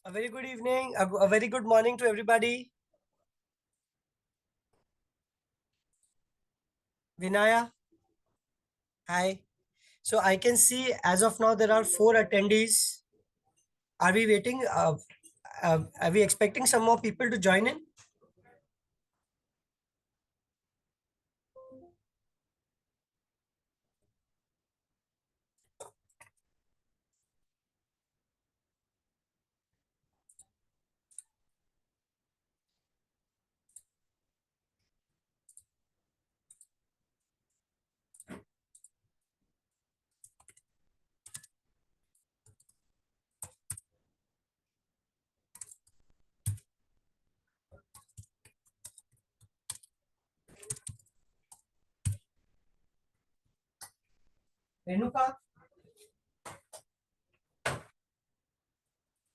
A very good evening, a very good morning to everybody. Vinaya, hi. So I can see as of now there are four attendees. Are we waiting? Are we expecting some more people to join in? Renuka?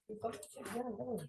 You come. Yeah, no.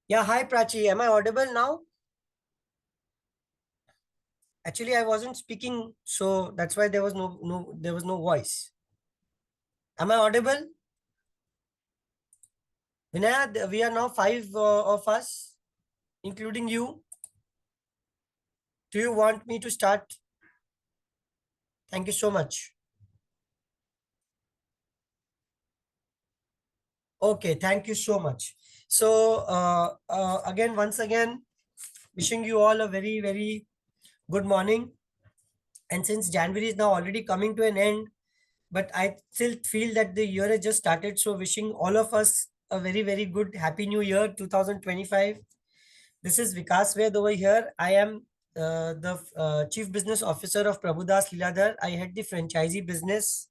Yeah, hi Prachi. Am I audible now? Actually, I wasn't speaking, so that's why there was no voice. Am I audible? Vinaya, we are now five of us, including you. Do you want me to start? Thank you so much. Okay, thank you so much. So, once again, wishing you all a very, very good morning. And since January is now already coming to an end, but I still feel that the year has just started. So, wishing all of us a very, very good Happy New Year 2025. This is Vikas Ved over here. I am the Chief Business Officer of Prabhudas Liladhar. I head the franchisee business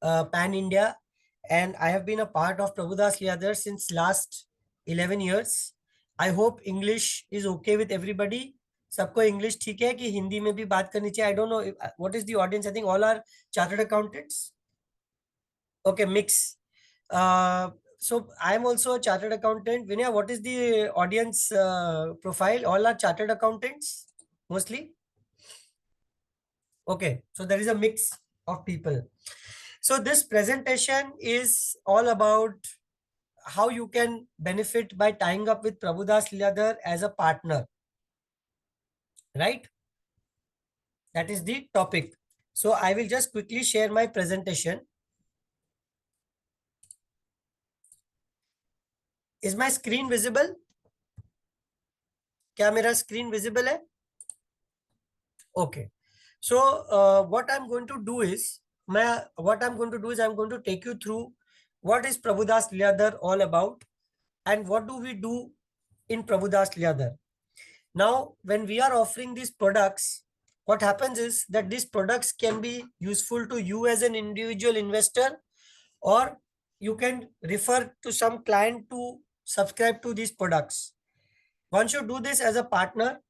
pan India, and I have been a part of Prabhudas Liladhar since last 11 years. I hope English is okay with everybody. सबको English ठीक है कि हिंदी में भी बात करनी चाहिए? I don't know what is the audience. I think all are chartered accountants. Okay, mix. So I am also a chartered accountant. Vinaya, what is the audience profile? All are chartered accountants mostly. Okay, so there is a mix of people. So this presentation is all about how you can benefit by tying up with Prabhudas Lilladher as a partner, right? That is the topic. So I will just quickly share my presentation. Is my screen visible? क्या मेरा screen visible है? Okay. So what I'm going to do is, I'm going to take you through what is Prabhudas Lilladher all about and what do we do in Prabhudas Lilladher. Now, when we are offering these products, what happens is that these products can be useful to you as an individual investor, or you can refer to some client to subscribe to these products. Once you do this as a partner,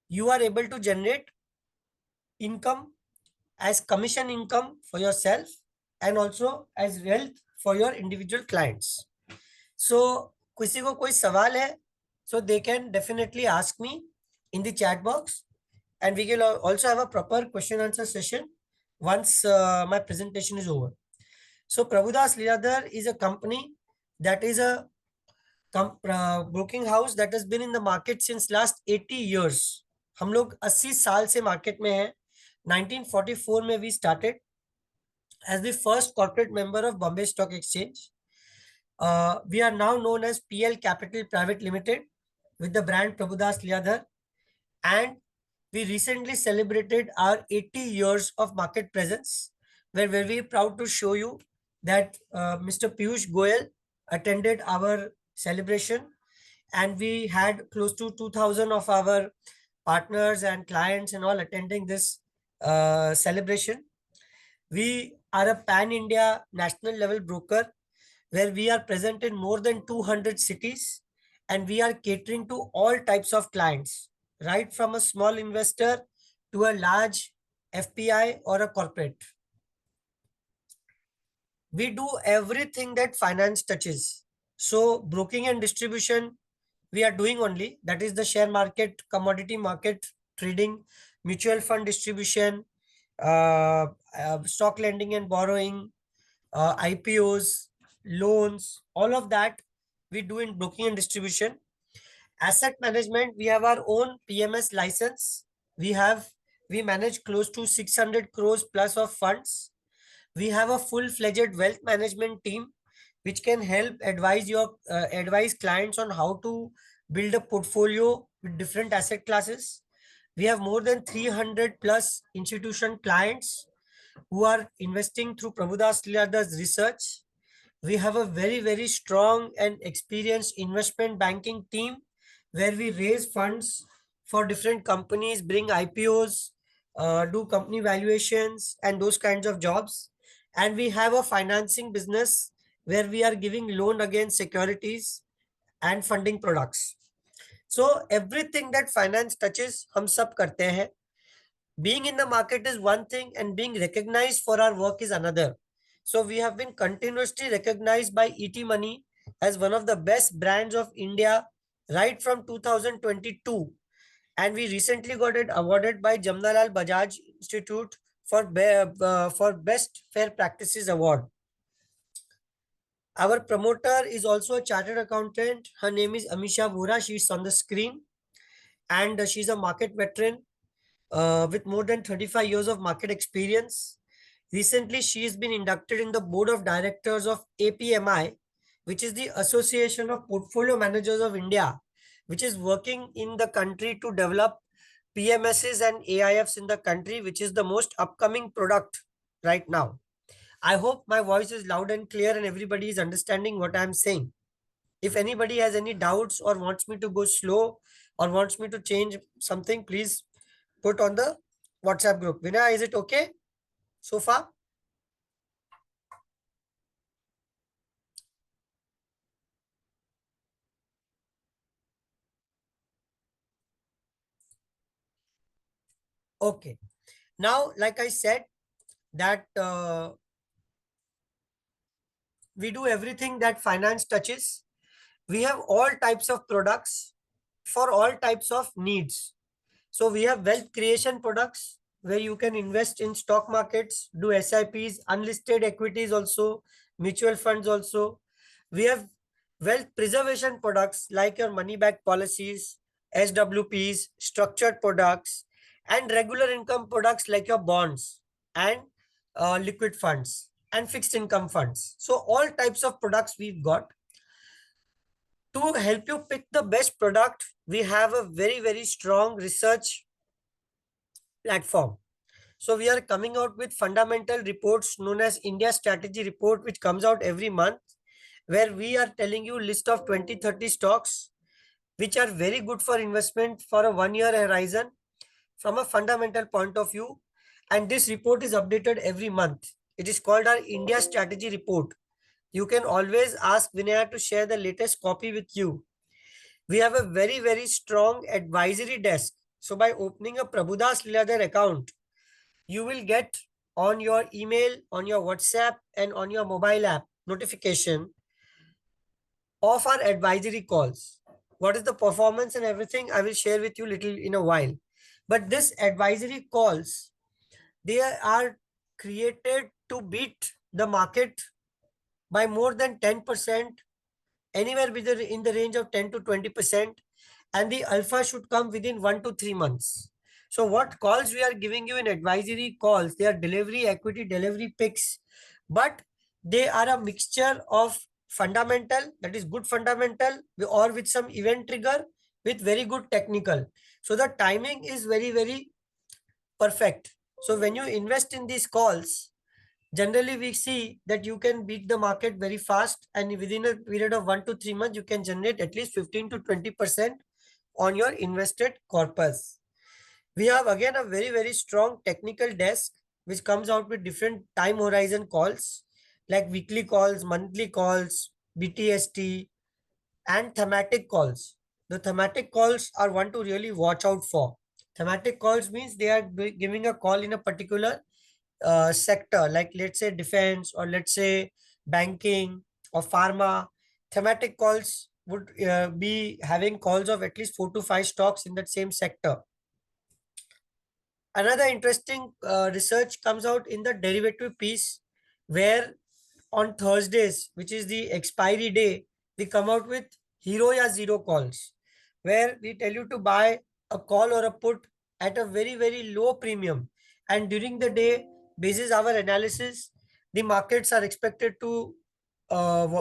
you are able to generate income as commission income for yourself and also as wealth for your individual clients. So, किसी को कोई सवाल है, so they can definitely ask me in the chat box, and we will also have a proper question answer session once my presentation is over. So, Prabhudas Lilladher is a company that is a broking house that has been in the market since last 80 years. हम लोग 80 साल से market में हैं. 1944 में we started as the first corporate member of Bombay Stock Exchange. We are now known as PL Capital Private Limited with the brand Prabhudas Lilladher, and we recently celebrated our 80 years of market presence. We're very proud to show you that Mr. Piyush Goyal attended our celebration, and we had close to 2000 of our partners and clients and all attending this celebration. We are a pan-India national level broker where we are present in more than 200 cities, and we are catering to all types of clients, right from a small investor to a large FPI or a corporate. We do everything that finance touches. So broking and distribution, we are doing only, that is the share market, commodity market trading, mutual fund distribution, stock lending and borrowing, IPOs, loans, all of that we do in broking and distribution. Asset management, we have our own PMS license. We manage close to 600 crores plus of funds. We have a full-fledged wealth management team which can help advise clients on how to build a portfolio with different asset classes. We have more than 300 plus institution clients who are investing through Prabhudas Lilladher's research. We have a very strong and experienced investment banking team where we raise funds for different companies, bring IPOs, do company valuations and those kinds of jobs. And we have a financing business where we are giving loan against securities and funding products. So everything that finance touches, हम सब करते हैं. Being in the market is one thing and being recognized for our work is another. So we have been continuously recognized by ET Money as one of the best brands of India right from 2022. And we recently got it awarded by Jamnalal Bajaj Institute for Best Fair Practices Award. Our promoter is also a chartered accountant. Her name is Amisha Vora. She's on the screen, and she's a market veteran with more than 35 years of market experience. Recently, she has been inducted in the board of directors of APMI, which is the Association of Portfolio Managers of India, which is working in the country to develop PMSs and AIFs in the country, which is the most upcoming product right now. I hope my voice is loud and clear and everybody is understanding what I'm saying. If anybody has any doubts or wants me to go slow or wants me to change something, please put on the WhatsApp group. Vinay, is it okay so far? Okay. Now, like I said, that we do everything that finance touches. We have all types of products for all types of needs. So we have wealth creation products where you can invest in stock markets, do SIPs, unlisted equities also, mutual funds also. We have wealth preservation products like your money back policies, SWPs, structured products, and regular income products like your bonds and liquid funds and fixed income funds. So all types of products we've got. To help you pick the best product, we have a very strong research platform. So we are coming out with fundamental reports known as India Strategy Report, which comes out every month, where we are telling you list of 20-30 stocks, which are very good for investment for a 1 year horizon from a fundamental point of view. And this report is updated every month. It is called our India Strategy Report. You can always ask Vinaya to share the latest copy with you. We have a very strong advisory desk. So by opening a Prabhudas Leather account, you will get on your email, on your WhatsApp, and on your mobile app notification of our advisory calls. What is the performance and everything, I will share with you little in a while. But this advisory calls, they are created to beat the market by more than 10%, anywhere within in the range of 10 to 20%, and the alpha should come within 1 to 3 months. So what calls we are giving you in advisory calls, they are delivery, equity delivery picks, but they are a mixture of fundamental, that is good fundamental, or with some event trigger with very good technical. So the timing is very perfect. So when you invest in these calls, generally we see that you can beat the market very fast, and within a period of 1 to 3 months, you can generate at least 15 to 20% on your invested corpus. We have again a very strong technical desk which comes out with different time horizon calls like weekly calls, monthly calls, BTST, and thematic calls. The thematic calls are one to really watch out for. Thematic calls means they are giving a call in a particular sector, like let's say defense, or let's say banking or pharma. Thematic calls would be having calls of at least 4 to 5 stocks in that same sector. Another interesting research comes out in the derivative piece, where on Thursdays, which is the expiry day, we come out with hero ya zero calls, where we tell you to buy a call or a put at a very low premium. And during the day, basis our analysis, the markets are expected to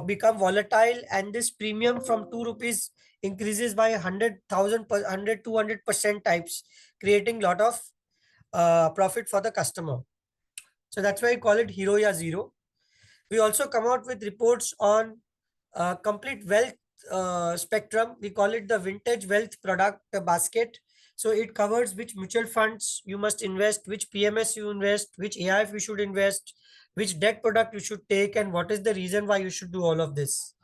become volatile, and this premium from 2 rupees increases by 100,000 per 100 200% types, creating lot of profit for the customer. So that's why I call it hero ya zero. We also come out with reports on complete wealth spectrum. We call it the vintage wealth product basket. So it covers which mutual funds you must invest, which PMS you invest, which AIF you should invest, which debt product you should take, and what is the reason why you should do all of this.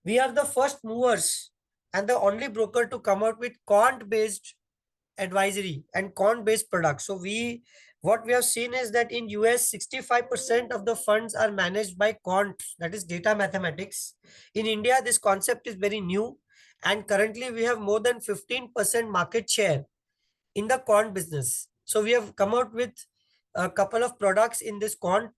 We are the first movers and the only broker to come out with quant based advisory and quant based products. So what we have seen is that in US 65% of the funds are managed by quant, that is data mathematics. In India this concept is very new, and currently we have more than 15% market share in the quant business. So we have come out with a couple of products in this quant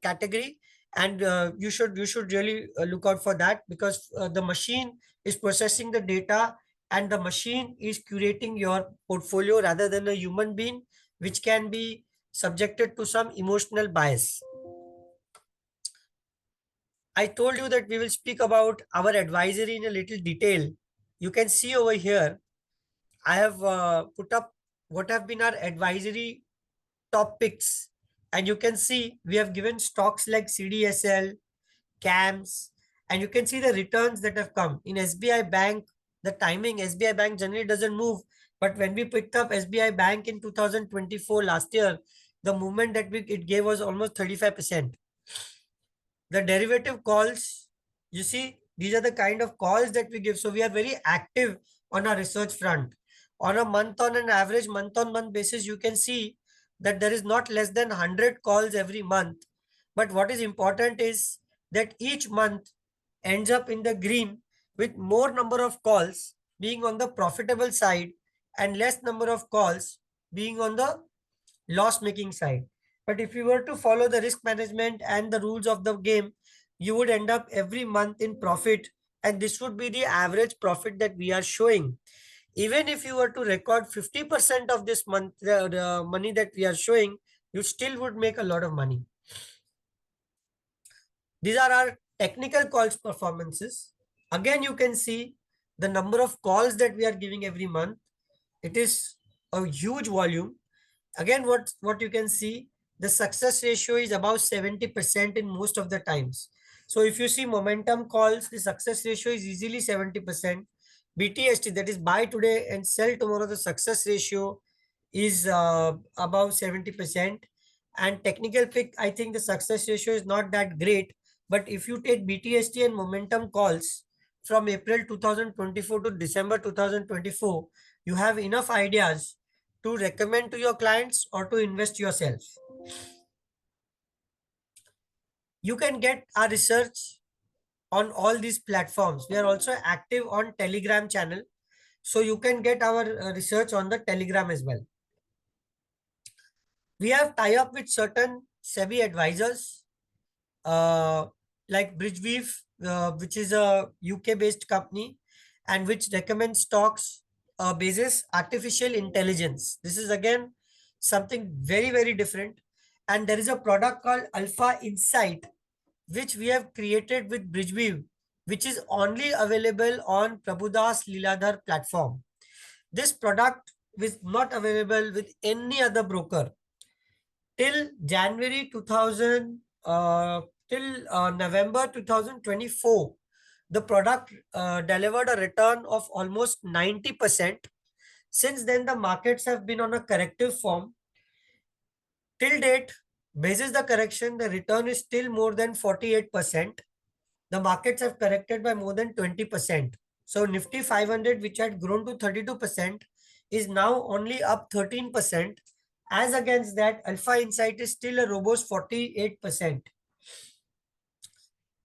category, and you should really look out for that, because the machine is processing the data, and the machine is curating your portfolio rather than a human being, which can be subjected to some emotional bias. I told you that we will speak about our advisory in a little detail. You can see over here, I have put up what have been our advisory top picks. And you can see we have given stocks like CDSL, CAMS, and you can see the returns that have come. In SBI Bank, the timing, SBI Bank generally doesn't move. But when we picked up SBI Bank in 2024 last year, the movement that it gave was almost 35%. The derivative calls, you see, these are the kind of calls that we give. So we are very active on our research front. on an average month on month basis, you can see that there is not less than 100 calls every month. But what is important is that each month ends up in the green with more number of calls being on the profitable side and less number of calls being on the loss making side. But if you were to follow the risk management and the rules of the game, you would end up every month in profit, and this would be the average profit that we are showing. Even if you were to record 50% of this month, the money that we are showing, you still would make a lot of money. These are our technical calls performances. Again, you can see the number of calls that we are giving every month. It is a huge volume. Again, what you can see, the success ratio is about 70% in most of the times. So if you see momentum calls, the success ratio is easily 70%. BTST, that is buy today and sell tomorrow, the success ratio is above 70%. And technical pick, I think the success ratio is not that great. But if you take BTST and momentum calls from April 2024 to December 2024, you have enough ideas to recommend to your clients or to invest yourself. You can get our research on all these platforms. We are also active on Telegram channel. So you can get our research on the Telegram as well. We have tie up with certain SEBI advisors like Bridgeweave, which is a UK based company and which recommends stocks basis artificial intelligence. This is again something very, very different. And there is a product called Alpha Insight, which we have created with Bridgeweave, which is only available on Prabhudas Liladhar platform. This product is not available with any other broker. Till January 2000, till November 2024, the product delivered a return of almost 90%. Since then, the markets have been on a corrective form. Till date, basis the correction, the return is still more than 48%. The markets have corrected by more than 20%. So Nifty 500, which had grown to 32%, is now only up 13%. As against that, Alpha Insight is still a robust 48%.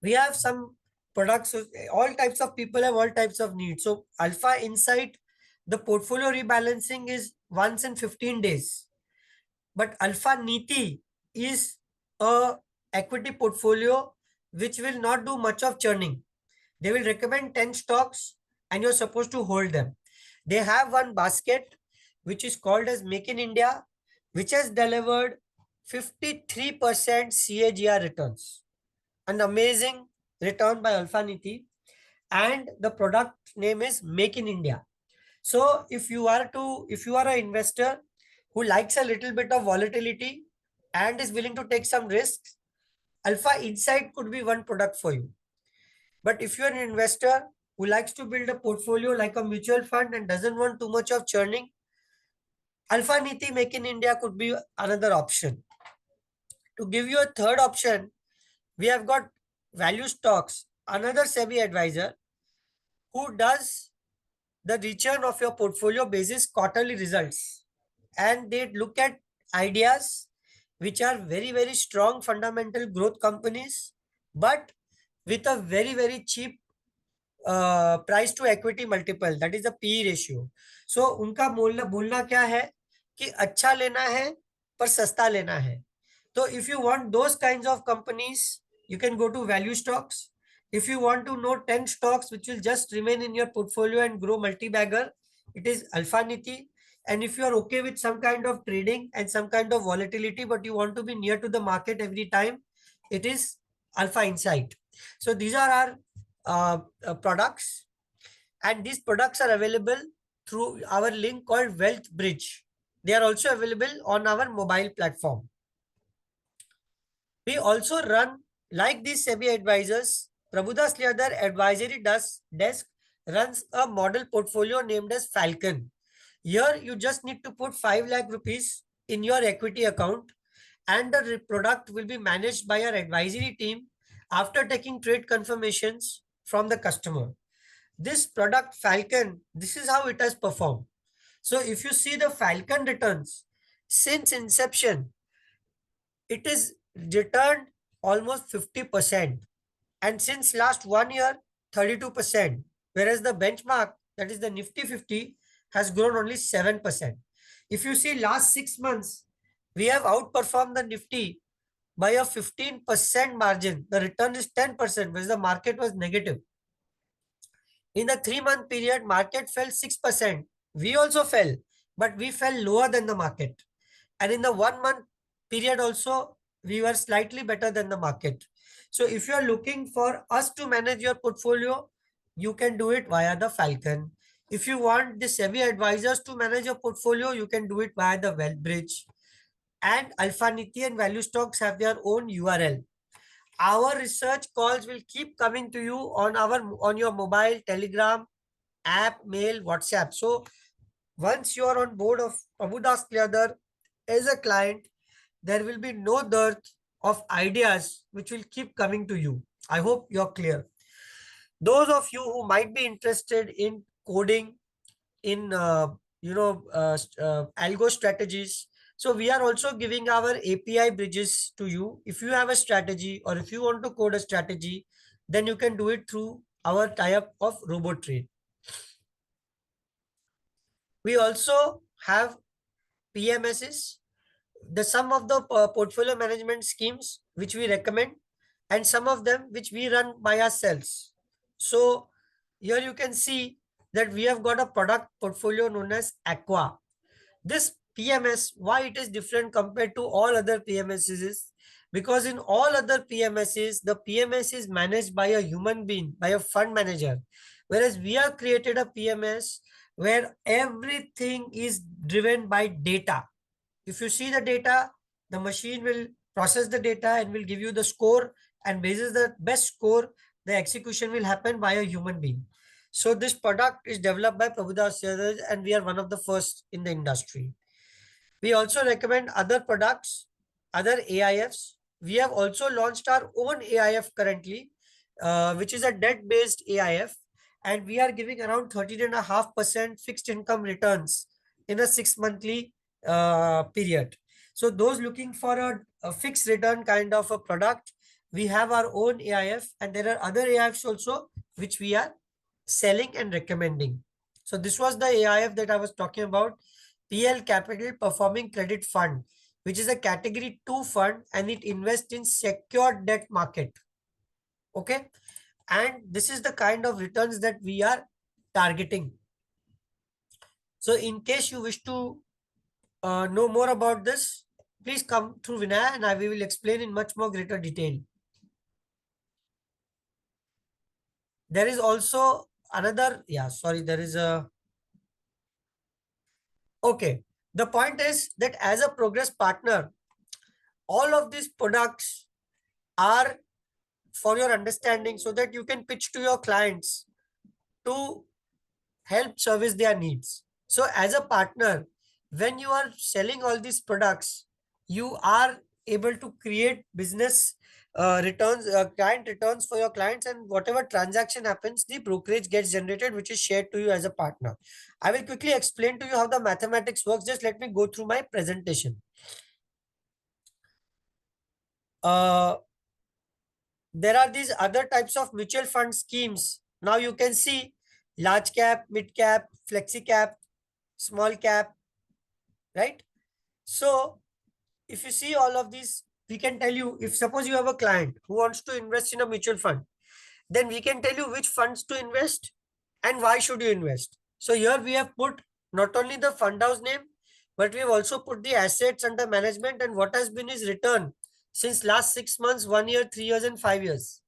We have some products, so all types of people have all types of needs. So Alpha Insight, the portfolio rebalancing is once in 15 days. But Alpha Niti is a equity portfolio which will not do much of churning. They will recommend 10 stocks and you're supposed to hold them. They have one basket which is called as Make in India, which has delivered 53% CAGR returns. An amazing return by Alpha Niti, and the product name is Make in India. So if you are an investor who likes a little bit of volatility and is willing to take some risks, Alpha Insight could be one product for you. But if you're an investor who likes to build a portfolio like a mutual fund and doesn't want too much of churning, Alpha Niti Make in India could be another option. To give you a third option, we have got Value Stocks, another SEBI advisor who does the return of your portfolio basis quarterly results. And they look at ideas which are very, very strong fundamental growth companies, but with a very, very cheap price to equity multiple, that is a PE ratio. So उनका बोलना क्या है कि अच्छा लेना है पर सस्ता लेना है. So if you want those kinds of companies, you can go to Value Stocks. If you want to know 10 stocks which will just remain in your portfolio and grow multi-bagger, it is Alpha Niti. And if you are okay with some kind of trading and some kind of volatility, but you want to be near to the market every time, it is Alpha Insight. So these are our products, and these products are available through our link called Wealth Bridge. They are also available on our mobile platform. We also run, like these SEBI advisors, Prabhudas Lilladhar Advisory Desk runs a model portfolio named as Falcon. Here you just need to put 5 lakh rupees in your equity account, and the product will be managed by our advisory team after taking trade confirmations from the customer. This product Falcon, this is how it has performed. So if you see the Falcon returns since inception, it is returned almost 50%. And since last 1 year, 32%. Whereas the benchmark, that is the Nifty 50, has grown only 7%. If you see last 6 months, we have outperformed the Nifty by a 15% margin. The return is 10%, whereas the market was negative. In the 3 month period, market fell 6%. We also fell, but we fell lower than the market. And in the 1 month period also, we were slightly better than the market. So if you are looking for us to manage your portfolio, you can do it via the Falcon. If you want the SEBI advisors to manage your portfolio, you can do it via the WealthBridge. And Alpha Niti and Value Stocks have their own URL. Our research calls will keep coming to you on your mobile, Telegram, app, mail, WhatsApp. So once you are on board of Prabhudas Lilladher as a client, there will be no dearth of ideas which will keep coming to you. I hope you're clear. Those of you who might be interested in coding, in algo strategies, so we are also giving our API bridges to you. If you have a strategy or if you want to code a strategy, then you can do it through our tie-up of RoboTrade. We also have PMSs, the sum of the portfolio management schemes which we recommend, and some of them which we run by ourselves. So here you can see that we have got a product portfolio known as Aqua. This PMS, why it is different compared to all other PMSs is because in all other PMSs, the PMS is managed by a human being, by a fund manager. Whereas we have created a PMS where everything is driven by data. If you see the data, the machine will process the data and will give you the score, and basis the best score, the execution will happen by a human being. So this product is developed by Prabhudas Lilladher and we are one of the first in the industry. We also recommend other products, other AIFs. We have also launched our own AIF currently, which is a debt-based AIF, and we are giving around 13.5% fixed income returns in a 6 monthly period. So those looking for a fixed return kind of a product, we have our own AIF, and there are other AIFs also which we are selling and recommending. So this was the AIF that I was talking about, PL Capital Performing Credit Fund, which is a category 2 fund and it invests in secured debt market. Okay. And this is the kind of returns that we are targeting. So in case you wish to know more about this, please come through Vinaya and we will explain in much more greater detail. There is also another, there is a, okay. The point is that as a Progress partner, all of these products are for your understanding so that you can pitch to your clients to help service their needs. So as a partner, when you are selling all these products, you are able to create business returns, client returns for your clients, and whatever transaction happens, the brokerage gets generated, which is shared to you as a partner. I will quickly explain to you how the mathematics works. Just let me go through my presentation. There are these other types of mutual fund schemes. Now you can see large cap, mid cap, flexi cap, small cap, right? So if you see all of these, we can tell you, if suppose you have a client who wants to invest in a mutual fund, then we can tell you which funds to invest and why should you invest. So here we have put not only the fund house name, but we have also put the assets under management and what has been his return since last 6 months, 1 year, 3 years, and 5 years.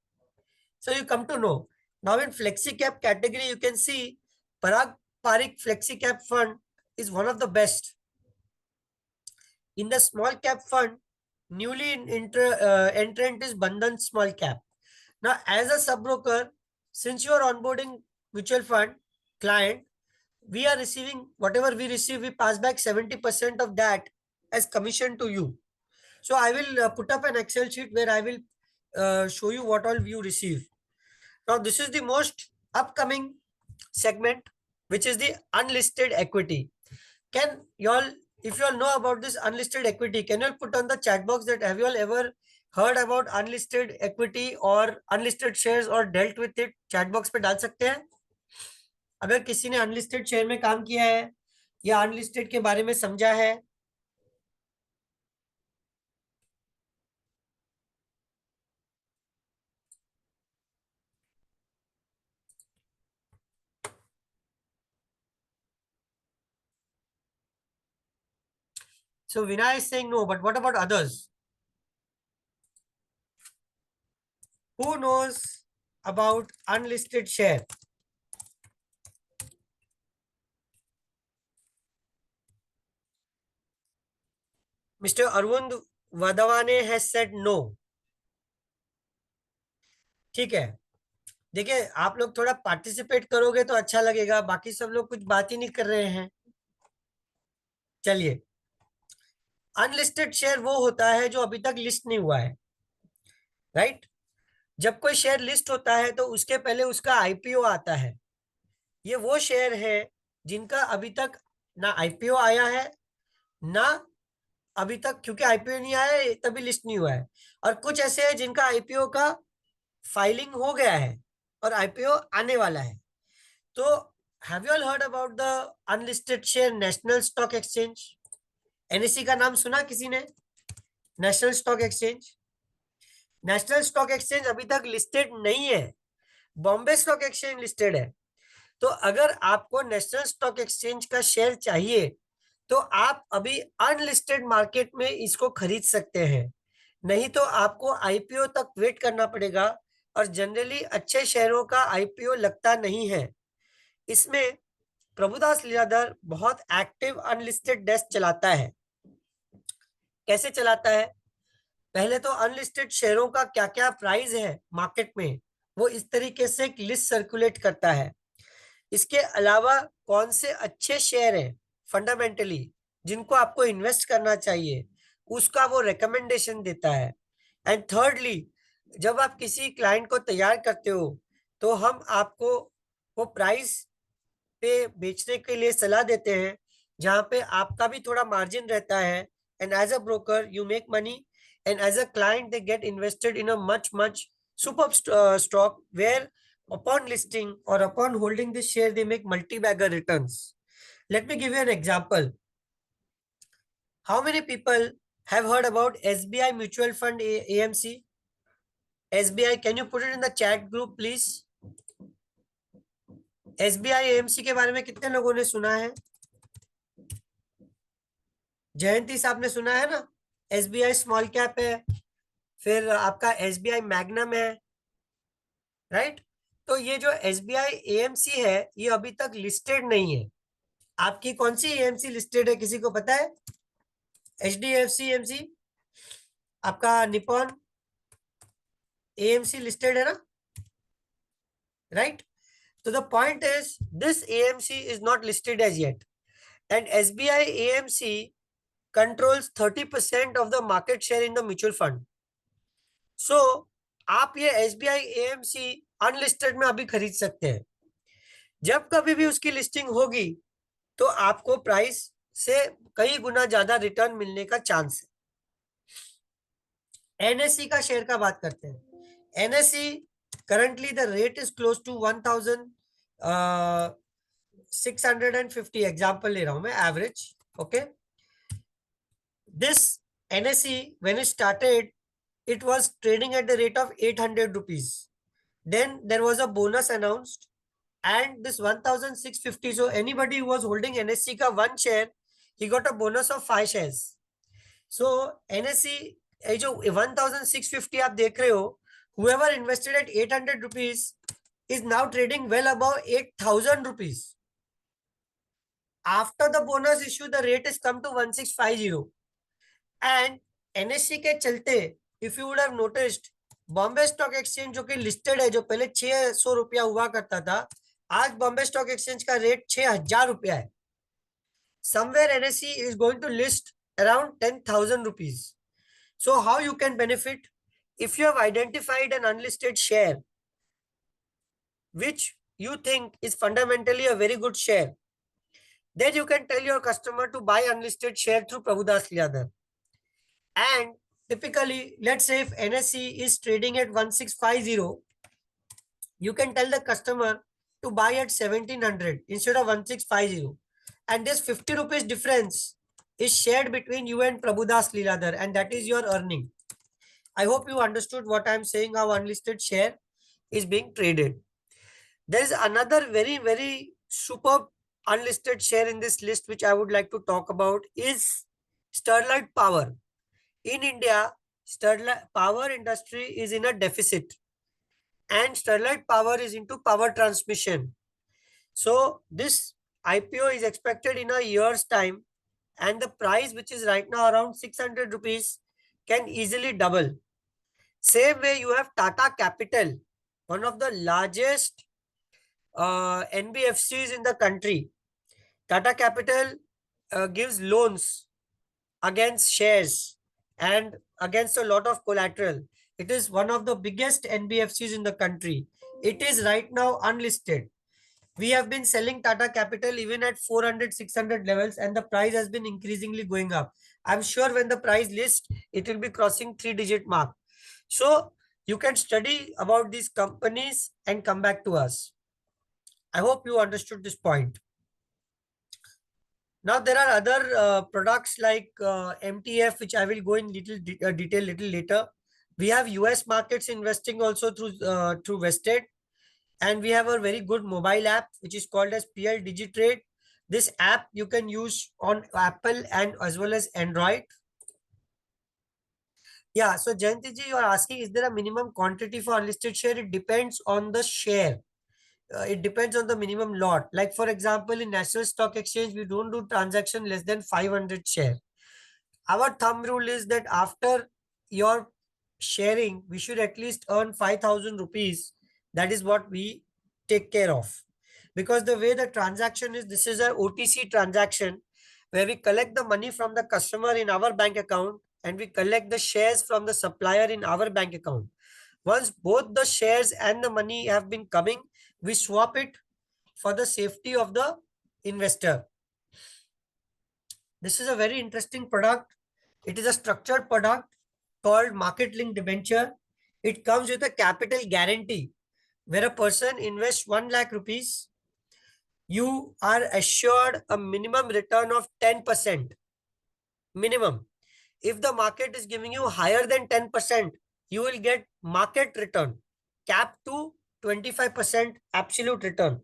So you come to know. Now in flexi cap category, you can see Parag Parikh flexi cap fund is one of the best. In the small cap fund, newly entrant is Bandhan small cap. Now as a sub broker, since you are onboarding mutual fund client, we are receiving whatever we receive, we pass back 70% of that as commission to you. So I will put up an Excel sheet where I will show you what all you receive. Now this is the most upcoming segment, which is the unlisted equity. Can you all, if you all know about this unlisted equity, can you all put on the chat box that have you all ever heard about unlisted equity or unlisted shares or dealt with it? Chat box पे डाल सकते हैं अगर किसी ने unlisted share में काम किया है या अनलिस्टेड के बारे में समझा है. So Vinay is saying no, but what about others? Who knows about unlisted share? Mr. Arvind Vadawane has said no. ठीक है, देखिए आप लोग थोड़ा पार्टिसिपेट करोगे तो अच्छा लगेगा, बाकी सब लोग कुछ बात ही नहीं कर रहे हैं. चलिए, अनलिस्टेड शेयर वो होता है जो अभी तक लिस्ट नहीं हुआ है, राइट? जब कोई शेयर लिस्ट होता है तो उसके पहले उसका आईपीओ आता है. ये वो शेयर है जिनका अभी तक ना आईपीओ आया है, ना अभी तक, क्योंकि आईपीओ नहीं आया है तभी लिस्ट नहीं हुआ है. और कुछ ऐसे हैं जिनका आईपीओ का फाइलिंग हो गया है और आईपीओ आने वाला है. तो have you all heard about the unlisted share national stock exchange? NSC का नाम सुना किसी ने? National stock exchange. National stock exchange अभी तक लिस्टेड नहीं है, बॉम्बे स्टॉक एक्सचेंज लिस्टेड है. तो अगर आपको नेशनल स्टॉक एक्सचेंज का शेयर चाहिए तो आप अभी अनलिस्टेड मार्केट में इसको खरीद सकते हैं, नहीं तो आपको आईपीओ तक वेट करना पड़ेगा. और जनरली अच्छे शेयरों का आईपीओ लगता नहीं है. इसमें प्रभुदास लीलाधर बहुत एक्टिव अनलिस्टेड डेस्क चलाता है. कैसे चलाता है? पहले तो अनलिस्टेड शेयरों का क्या क्या प्राइस है मार्केट में, वो इस तरीके से एक लिस्ट सर्कुलेट करता है. इसके अलावा कौन से अच्छे शेयर हैं फंडामेंटली जिनको आपको इन्वेस्ट करना चाहिए, उसका वो रिकमेंडेशन देता है. एंड थर्डली, जब आप किसी क्लाइंट को तैयार करते हो तो हम आपको वो प्राइस पे बेचने के लिए सलाह देते हैं जहां पे आपका भी थोड़ा मार्जिन रहता है. And as a broker you make money, and as a client they get invested in a much much super stock where upon listing or upon holding this share they make multi-bagger returns. Let me give you an example. How many people have heard about SBI Mutual Fund AMC? SBI, can you put it in the chat group please? SBI AMC के बारे में कितने लोगों ने सुना है? जयंती साहब ने सुना है ना? SBI स्मॉल कैप है, फिर आपका SBI मैग्नम है, राइट? तो ये जो SBI AMC है ये अभी तक लिस्टेड नहीं है. आपकी कौन सी AMC लिस्टेड है, किसी को पता है? HDFC AMC, आपका निपॉन AMC लिस्टेड है ना, राइट? तो the point is this AMC is not listed as yet, and SBI AMC controls 30% of the market share in the mutual fund. So आप ये SBI AMC अनलिस्टेड में अभी खरीद सकते हैं. जब कभी भी उसकी लिस्टिंग होगी तो आपको प्राइस से कई गुना ज्यादा रिटर्न मिलने का चांस है. NSE का शेयर का बात करते हैं. NSE currently the rate is close to 1650. Example ले रहा हूं मैं, average. Okay, this NSE when it started it was trading at the rate of 800 rupees. Then there was a bonus announced and this 1650. So anybody who was holding NSE का one share, he got a bonus of 5 shares. So NSE ये जो 1650 आप देख रहे हो, whoever invested at 800 rupees is now trading well above 8000 rupees. After the bonus issue, the rate has come to 1650. And NSE के चलते if you would have noticed, Bombay stock exchange जो कि लिस्टेड है, जो पहले 600 रुपया हुआ करता था, आज बॉम्बे स्टॉक एक्सचेंज का रेट 6000 रुपया है. Somewhere NSE is going to list around 10,000 rupees. So how you can benefit? If you have identified an unlisted share which you think is fundamentally a very good share, Then you can tell your customer to buy unlisted share through Prabhudas Lilladher. And typically, let's say if NSE is trading at 1650, you can tell the customer to buy at 1700 instead of 1650. And this 50 rupees difference is shared between you and Prabhudas Lilladher, and that is your earning. I hope you understood what I'm saying, how unlisted share is being traded. There is another very, very superb unlisted share in this list, which I would like to talk about, is Sterlite Power. In India, Sterlite power industry is in a deficit, and Sterlite Power is into power transmission. So this IPO is expected in a year's time, and the price, which is right now around 600 rupees, can easily double. Same way you have Tata Capital, one of the largest NBFCs in the country. Tata Capital gives loans against shares and against a lot of collateral. It is one of the biggest NBFCs in the country. It is right now unlisted. We have been selling Tata Capital even at 400, 600 levels, and the price has been increasingly going up. I'm sure when the price list, it will be crossing 3-digit mark. So you can study about these companies and come back to us. I hope you understood this point. Now there are other products like MTF, which I will go in little detail little later. We have US markets investing also through Vested, and we have a very good mobile app which is called as PL Digitrade. This app you can use on Apple and as well as Android. Yeah, so Jayanti ji, you are asking, is there a minimum quantity for unlisted share? It depends on the share. It depends on the minimum lot. Like for example, in National Stock Exchange, we don't do transaction less than 500 share. Our thumb rule is that after your sharing, we should at least earn 5,000 rupees. That is what we take care of. Because the way the transaction is, this is a OTC transaction where we collect the money from the customer in our bank account and we collect the shares from the supplier in our bank account. Once both the shares and the money have been coming, we swap it for the safety of the investor. This is a very interesting product. It is a structured product called market linked debenture. It comes with a capital guarantee where a person invests 1 lakh rupees. You are assured a minimum return of 10%. Minimum. If the market is giving you higher than 10%, you will get market return capped to 25% absolute return.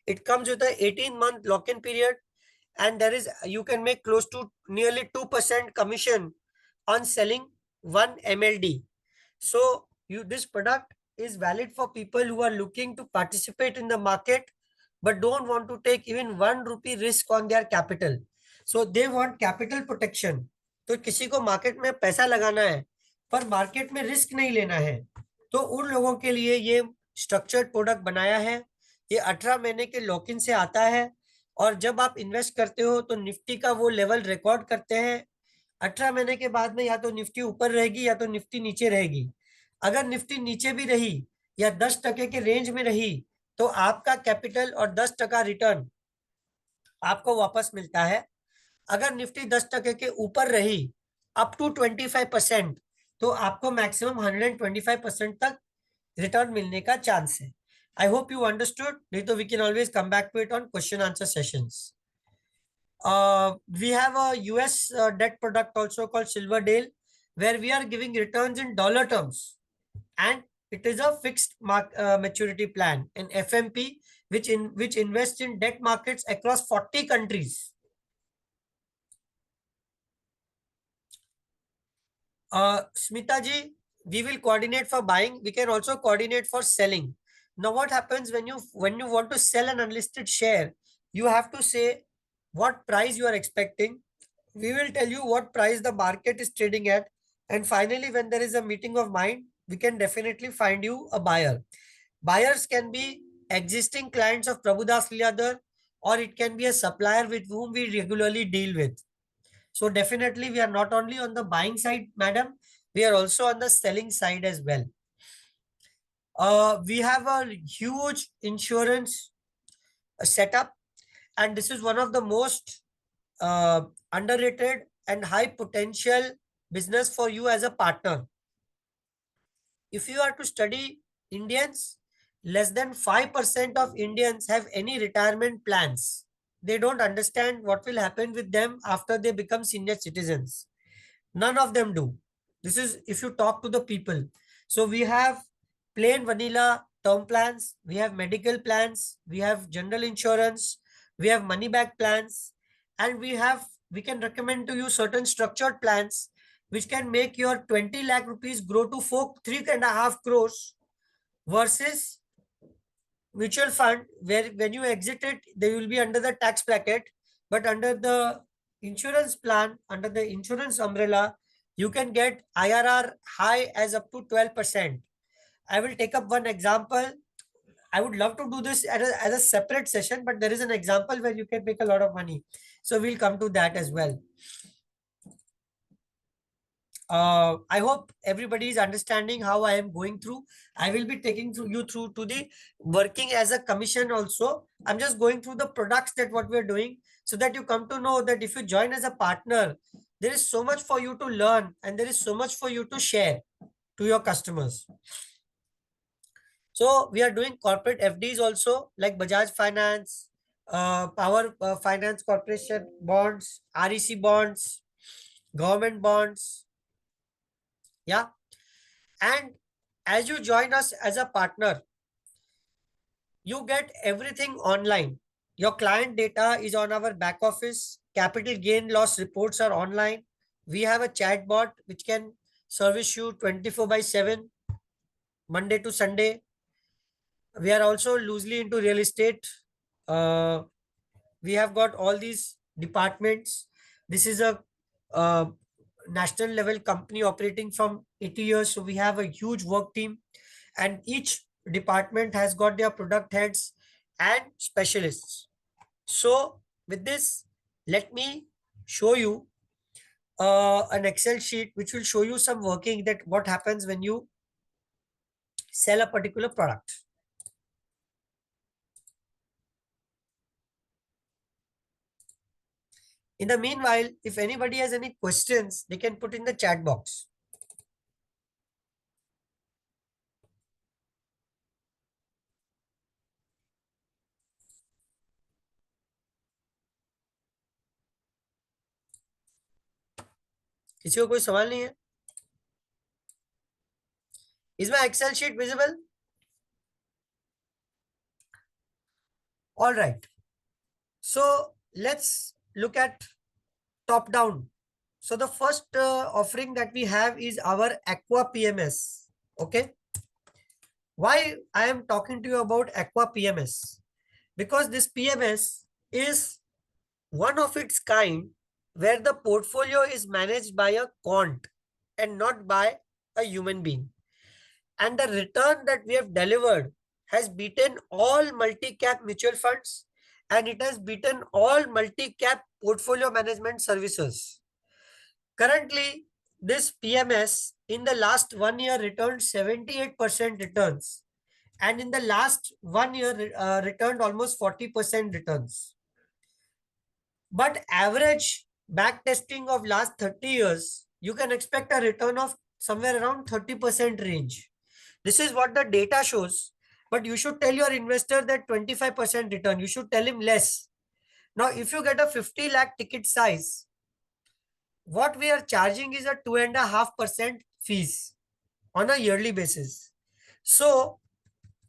It comes with a 18-month lock-in period, and there is you can make close to nearly 2% commission on selling 1 MLD. So this product is valid for people who are looking to participate in the market but don't want to take even 1 rupee risk on their capital. So they want capital protection. तो किसी को market में पैसा लगाना है पर market में risk नहीं लेना है, तो उन लोगों के लिए ये स्ट्रक्चर्ड प्रोडक्ट बनाया है. ये 18 महीने के लॉक इन से आता है, और जब आप इन्वेस्ट करते हो तो निफ्टी का वो लेवल रिकॉर्ड करते हैं. 18 महीने के बाद में या तो निफ्टी ऊपर रहेगी या तो निफ्टी नीचे रहेगी. अगर निफ्टी नीचे भी रही या 10% के रेंज में रही तो आपका कैपिटल और 10% रिटर्न आपको वापस मिलता है. अगर निफ्टी 10% के ऊपर रही अप टू 25%, तो आपको मैक्सिमम 125% तक रिटर्न मिलने का चांस है. I hope you understood. नहीं तो we can always come back to it on question answer sessions. We have a US debt product also called Silverdale, where we are giving returns in dollar terms, and it is a fixed maturity plan, an FMP, which invests in debt markets across 40 countries. Smita ji, we will coordinate for buying. We can also coordinate for selling. Now, what happens when you want to sell an unlisted share? You have to say what price you are expecting. We will tell you what price the market is trading at, and finally, when there is a meeting of mind, we can definitely find you a buyer. Buyers can be existing clients of Prabhudas Lilladher, or it can be a supplier with whom we regularly deal with. So definitely we are not only on the buying side, madam, we are also on the selling side as well. We have a huge insurance setup, and this is one of the most underrated and high potential business for you as a partner. If you are to study Indians, less than 5% of Indians have any retirement plans. They don't understand what will happen with them after they become senior citizens. None of them do. This is if you talk to the people. So we have plain vanilla term plans, we have medical plans, we have general insurance, we have money back plans, and we can recommend to you certain structured plans which can make your 20 lakh rupees grow to 3.5 crores versus mutual fund where when you exit it, they will be under the tax bracket, but under the insurance plan, under the insurance umbrella, you can get IRR high as up to 12%. I will take up one example. I would love to do this as a separate session, but there is an example where you can make a lot of money. So we'll come to that as well. I hope everybody is understanding how I am going through. I will be taking you through to the working as a commission also. I'm just going through the products that what we're doing so that you come to know that if you join as a partner, there is so much for you to learn and there is so much for you to share to your customers. So we are doing corporate FDs also like Bajaj Finance, Power Finance Corporation bonds, REC bonds, government bonds. Yeah. And as you join us as a partner, you get everything online. Your client data is on our back office. Capital gain loss reports are online. We have a chat bot which can service you 24 by 7, Monday to Sunday. We are also loosely into real estate. Uh, we have got all these departments. This is a uh, national level company operating from 80 years. So we have a huge work team and each department has got their product heads and specialists. So with this, let me show you an Excel sheet which will show you some working that what happens when you sell a particular product. In the meanwhile, if anybody has any questions, they can put in the chat box. किसी को कोई सवाल नहीं है? Is my Excel sheet visible? All right. So let's look at top down. So the first offering that we have is our Aqua PMS. Okay. Why I am talking to you about Aqua PMS? Because this PMS is one of its kind where the portfolio is managed by a quant and not by a human being. And the return that we have delivered has beaten all multi-cap mutual funds and it has beaten all multi-cap portfolio management services. Currently, this PMS in the last 1 year returned 78% returns and in the last 1 year returned almost 40% returns. But average back testing of last 30 years, you can expect a return of somewhere around 30% range. This is what the data shows, but you should tell your investor that 25% return. You should tell him less. Now, if you get a 50 lakh ticket size, what we are charging is a 2.5% fees on a yearly basis. So,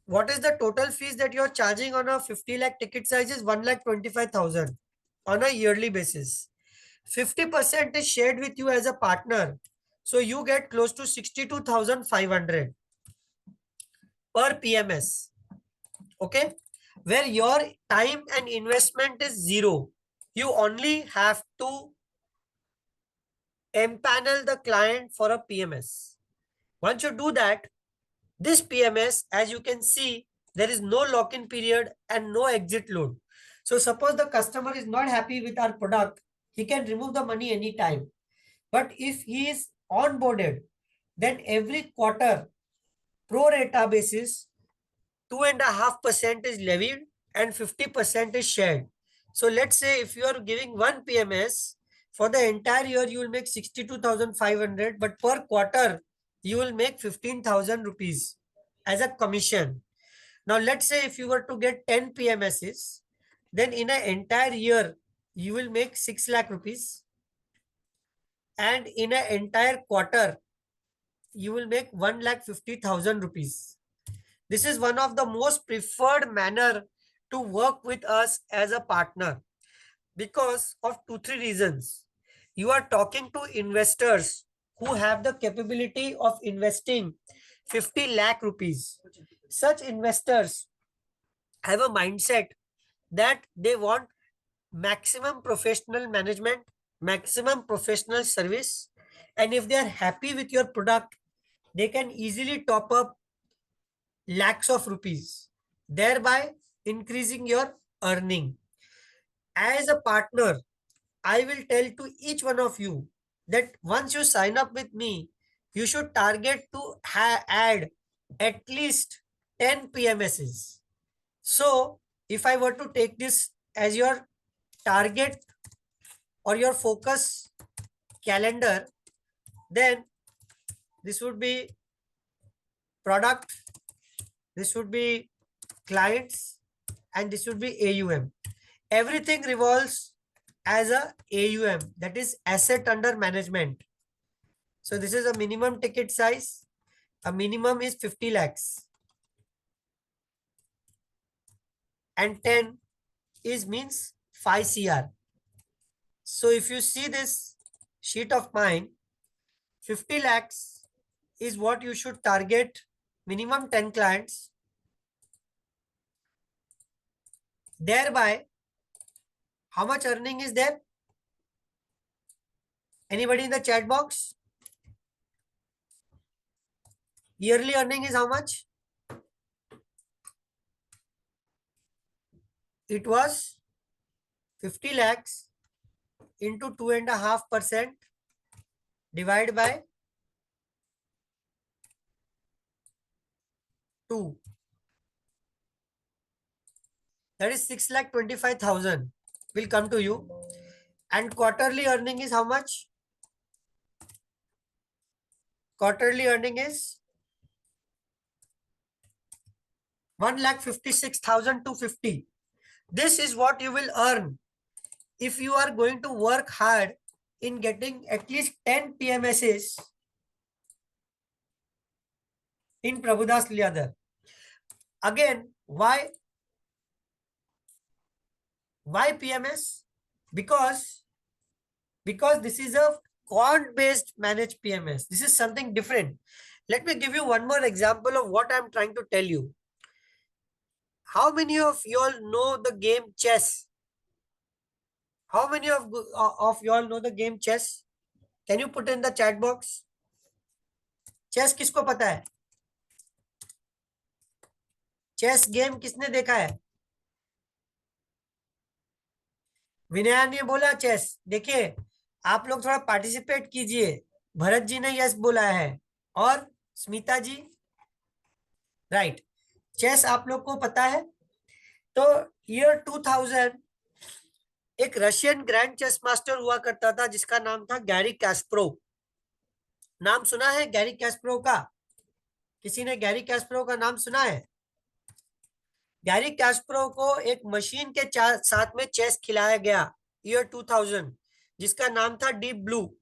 what is the total fees that you are charging on a 50 lakh ticket size is 1,25,000 on a yearly basis. 50% is shared with you as a partner. So you get close to 62,500 per PMS. Okay. Where your time and investment is zero. You only have to empanel the client for a PMS. Once you do that, this PMS, as you can see, there is no lock-in period and no exit load. So suppose the customer is not happy with our product, he can remove the money anytime. But if he is onboarded, then every quarter, pro rata basis, 2.5% is levied and 50% is shared. So let's say if you are giving one PMS for the entire year, you will make 62,500, but per quarter, you will make 15,000 rupees as a commission. Now, let's say if you were to get 10 PMSs, then in an entire year, you will make 6 lakh rupees. And in an entire quarter, you will make 1,50,000 rupees. This is one of the most preferred manner to work with us as a partner because of two, three reasons. You are talking to investors who have the capability of investing 50 lakh rupees. Such investors have a mindset that they want maximum professional management, maximum professional service. And if they are happy with your product, they can easily top up lakhs of rupees, thereby increasing your earning. As a partner, I will tell to each one of you that once you sign up with me, you should target to add at least 10 PMSs. So, if I were to take this as your target or your focus calendar, then this would be product, this would be clients, and this would be AUM. Everything revolves as a AUM, that is asset under management. So this is a minimum ticket size. A minimum is 50 lakhs. And 10 is means 5 CR. So if you see this sheet of mine, 50 lakhs is what you should target, minimum 10 clients. Thereby, how much earning is there? Anybody in the chat box? Yearly earning is how much? It was 50 lakhs into 2.5% divided by 2. That is 6,25,000 will come to you. And quarterly earning is how much? Quarterly earning is 1,56,250. This is what you will earn if you are going to work hard in getting at least 10 PMSs in Prabhudas Liadar. Again, why PMS? Because this is a quant based managed PMS. This is something different. Let me give you one more example of what I'm trying to tell you. How many of you all know the game chess? How many of you all know the game chess? Can you put in the chat box? Chess किसको पता है? Chess game किसने देखा है? विनय ने बोला chess. देखिए, आप लोग थोड़ा पार्टिसिपेट कीजिए. भरत जी ने यस बोला है और स्मिता जी राइट. चेस आप लोग को पता है. तो ईयर 2000 एक रशियन ग्रैंड चेस मास्टर हुआ करता था जिसका नाम था गैरी कैस्परोव. नाम सुना है गैरी कैस्परोव का? किसी ने गैरी कैस्परोव का नाम सुना है? गैरी कैस्परोव को एक मशीन के साथ में चेस खिलाया गया ईयर 2000 जिसका नाम था डीप ब्लू.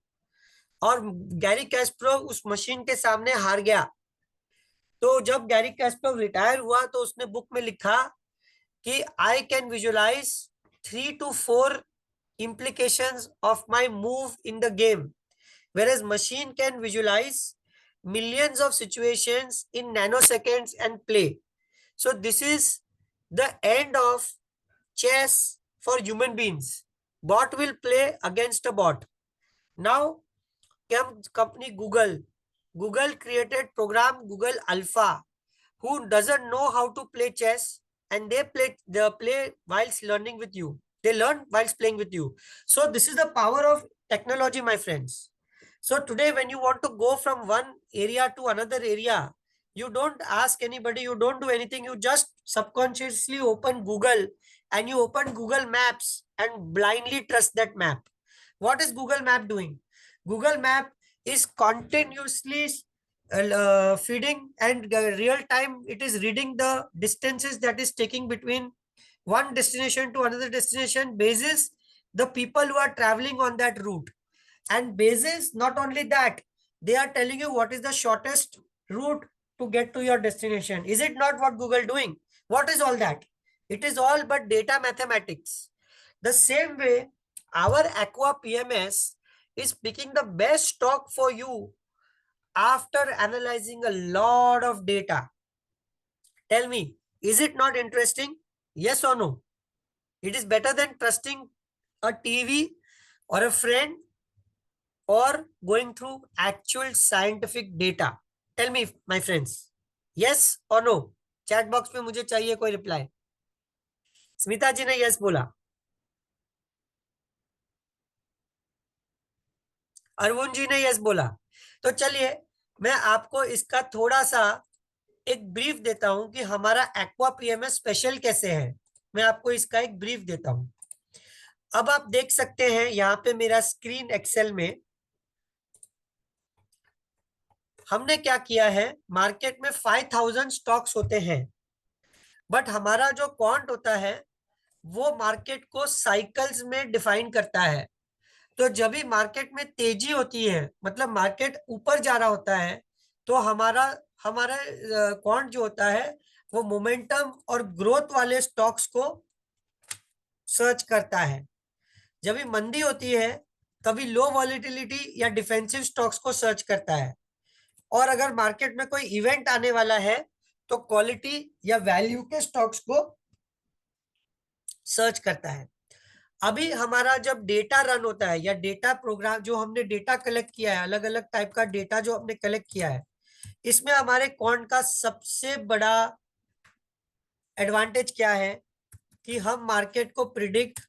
और गैरी कैस्परोव उस मशीन के सामने हार गया. तो जब गैरी कैस्परोव रिटायर हुआ तो उसने बुक में लिखा कि I can visualise 3 to 4 implications of my move in the game, whereas machine can visualize millions of situations in nanoseconds and play. So this is the end of chess for human beings. Bot will play against a bot. Now came company Google created program Google Alpha, who doesn't know how to play chess, and they play whilst learning with you. They learn whilst playing with you. So this is the power of technology, my friends. So today when you want to go from one area to another area, you don't ask anybody, you don't do anything, you just subconsciously open Google and you open Google Maps and blindly trust that map. What is Google Map doing? Google Map is continuously feeding, and real time it is reading the distances that is taking between one destination to another destination basis the people who are traveling on that route. And basis not only that, they are telling you what is the shortest route to get to your destination. Is it not what Google doing? What is all that? It is all but data mathematics. The same way, our Aqua PMS is picking the best stock for you after analyzing a lot of data. Tell me, is it not interesting? Yes or no? It is better than trusting a TV or a friend or going through actual scientific data. Tell me, my friends, yes or no? Chat box में मुझे चाहिए कोई reply. Smita जी ने yes बोला, अरविंद जी ने yes बोला. तो चलिए मैं आपको इसका थोड़ा सा एक ब्रीफ देता हूं कि हमारा एक्वा पीएमएस स्पेशल कैसे है. मैं आपको इसका एक ब्रीफ देता हूं. अब आप देख सकते हैं यहाँ पे मेरा स्क्रीन एक्सेल में हमने क्या किया है. मार्केट में 5000 स्टॉक्स होते हैं, बट हमारा जो क्वांट होता है वो मार्केट को साइकिल्स में डिफाइन करता है. तो जब भी मार्केट में तेजी होती है, मतलब मार्केट ऊपर जा रहा होता है, तो हमारा हमारा क्वांट जो होता है वो मोमेंटम और ग्रोथ वाले स्टॉक्स को सर्च करता है. जब भी मंदी होती है तभी लो वॉलेटिलिटी या डिफेंसिव स्टॉक्स को सर्च करता है. और अगर मार्केट में कोई इवेंट आने वाला है तो क्वालिटी या वैल्यू के स्टॉक्स को सर्च करता है. अभी हमारा जब डेटा रन होता है या डेटा प्रोग्राम जो हमने डेटा कलेक्ट किया है, अलग अलग टाइप का डेटा जो हमने कलेक्ट किया है, इसमें हमारे क्वांट का सबसे बड़ा एडवांटेज क्या है कि हम मार्केट को प्रिडिक्ट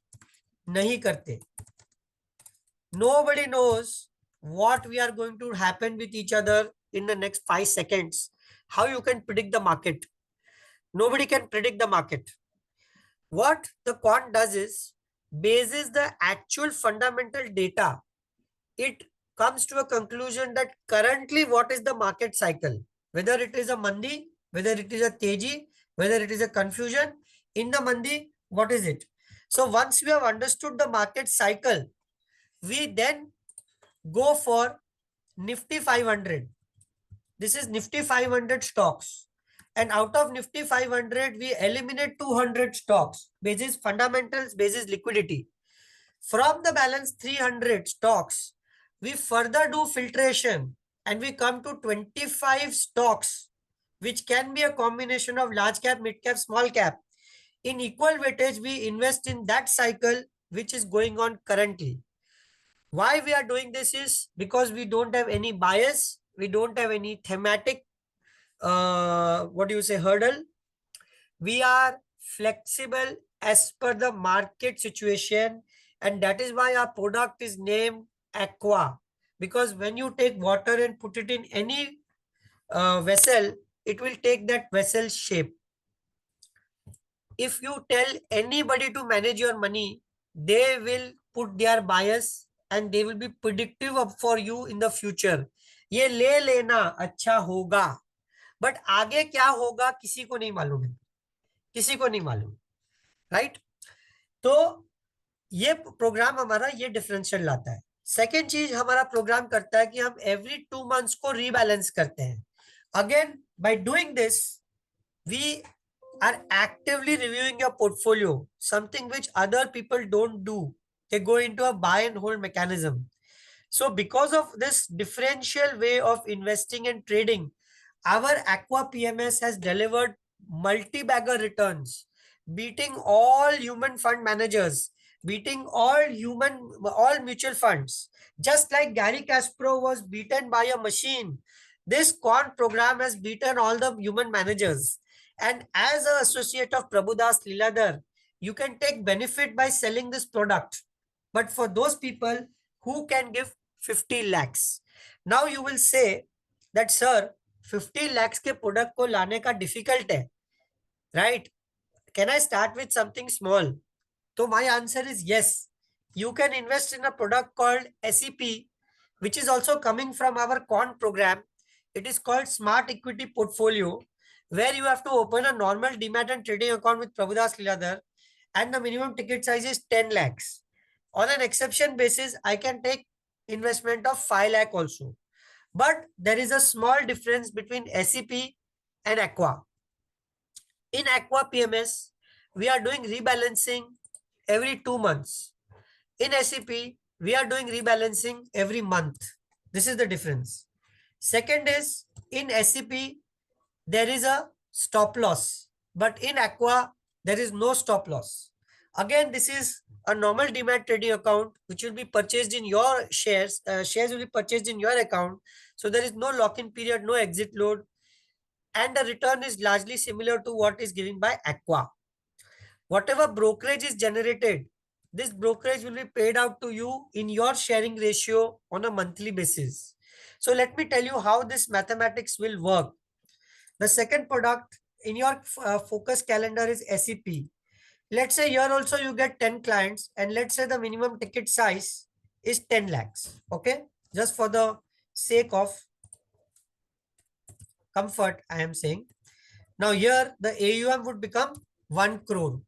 नहीं करते. Nobody knows what we are going to happen with each other in the next 5 seconds. How you can predict the market? Nobody can predict the market. What the quant does is, bases the actual fundamental data, it comes to a conclusion that currently what is the market cycle, whether it is a mandi, whether it is a teji, whether it is a confusion. In the mandi, what is it? So once we have understood the market cycle, we then go for Nifty 500. This is Nifty 500 stocks. And out of Nifty 500, we eliminate 200 stocks, basis fundamentals, basis liquidity. From the balance 300 stocks, we further do filtration and we come to 25 stocks, which can be a combination of large cap, mid cap, small cap. In equal weightage, we invest in that cycle which is going on currently. Why we are doing this is because we don't have any bias, we don't have any thematic what do you say, hurdle. We are flexible as per the market situation, and that is why our product is named Aqua, because when you take water and put it in any vessel, it will take that vessel shape. If you tell anybody to manage your money, they will put their bias and they will be predictive of for you in the future. ये ले लेना अच्छा होगा, but आगे क्या होगा किसी को नहीं मालूम है, किसी को नहीं मालूम, राइट? तो ये प्रोग्राम हमारा ये डिफरेंशियल लाता है. सेकेंड चीज हमारा प्रोग्राम करता है कि हम एवरी 2 मंथ्स को रीबैलेंस करते हैं. Again by doing this we are actively reviewing your portfolio, something which other people don't do. They go into a buy and hold mechanism. So because of this differential way of investing and trading, our Aqua PMS has delivered multi-bagger returns, beating all human fund managers, beating all mutual funds. Just like Gary Kasparov was beaten by a machine, this quant program has beaten all the human managers. And as an associate of Prabhudas Liladhar, you can take benefit by selling this product. But for those people who can give 50 lakhs. Now you will say that, sir, 50 lakhs के product को लाने का difficult है, right? Can I start with something small? So my answer is yes. You can invest in a product called SEP, which is also coming from our quant program. It is called Smart Equity Portfolio, where you have to open a normal demat and trading account with Prabhudas Lilladher, and the minimum ticket size is 10 lakhs. On an exception basis, I can take investment of 5 lakh also. But there is a small difference between SEP and Aqua. In Aqua PMS, we are doing rebalancing every 2 months. In SEP, we are doing rebalancing every month. This is the difference. Second is in SEP, there is a stop loss, but in Aqua, there is no stop loss. Again, this is a normal demat trading account which will be purchased in your shares. Shares will be purchased in your account. So there is no lock-in period, no exit load, and the return is largely similar to what is given by Aqua. Whatever brokerage is generated, this brokerage will be paid out to you in your sharing ratio on a monthly basis. So let me tell you how this mathematics will work. The second product in your focus calendar is SEP. Let's say here also you get 10 clients, and let's say the minimum ticket size is 10 lakhs. Okay. Just for the sake of comfort, I am saying. Now here the AUM would become 1 crore.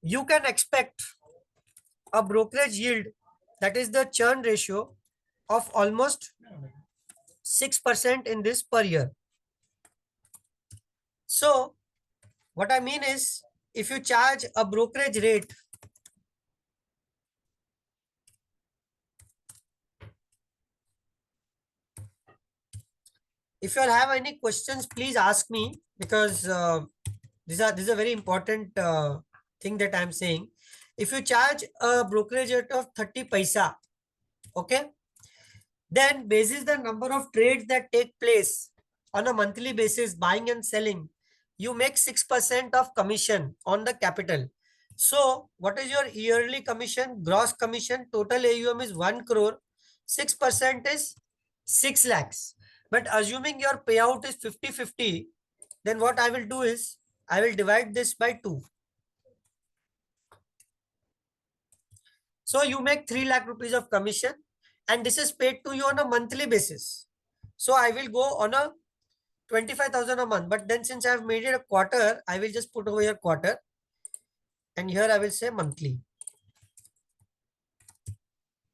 You can expect a brokerage yield, that is the churn ratio, of almost 6% in this per year. So what I mean is, if you charge a brokerage rate, if you have any questions, please ask me, because this is a very important thing that I'm saying. If you charge a brokerage rate of 30 paisa, okay, then basis the number of trades that take place on a monthly basis, buying and selling, you make 6% of commission on the capital. So what is your yearly commission? Gross commission, total AUM is 1 crore. 6% is 6 lakhs. But assuming your payout is 50-50, then what I will do is I will divide this by 2. So you make 3 lakh rupees of commission, and this is paid to you on a monthly basis. So I will go on a 25,000 a month. But then since I have made it a quarter, I will just put over here quarter. And here I will say monthly.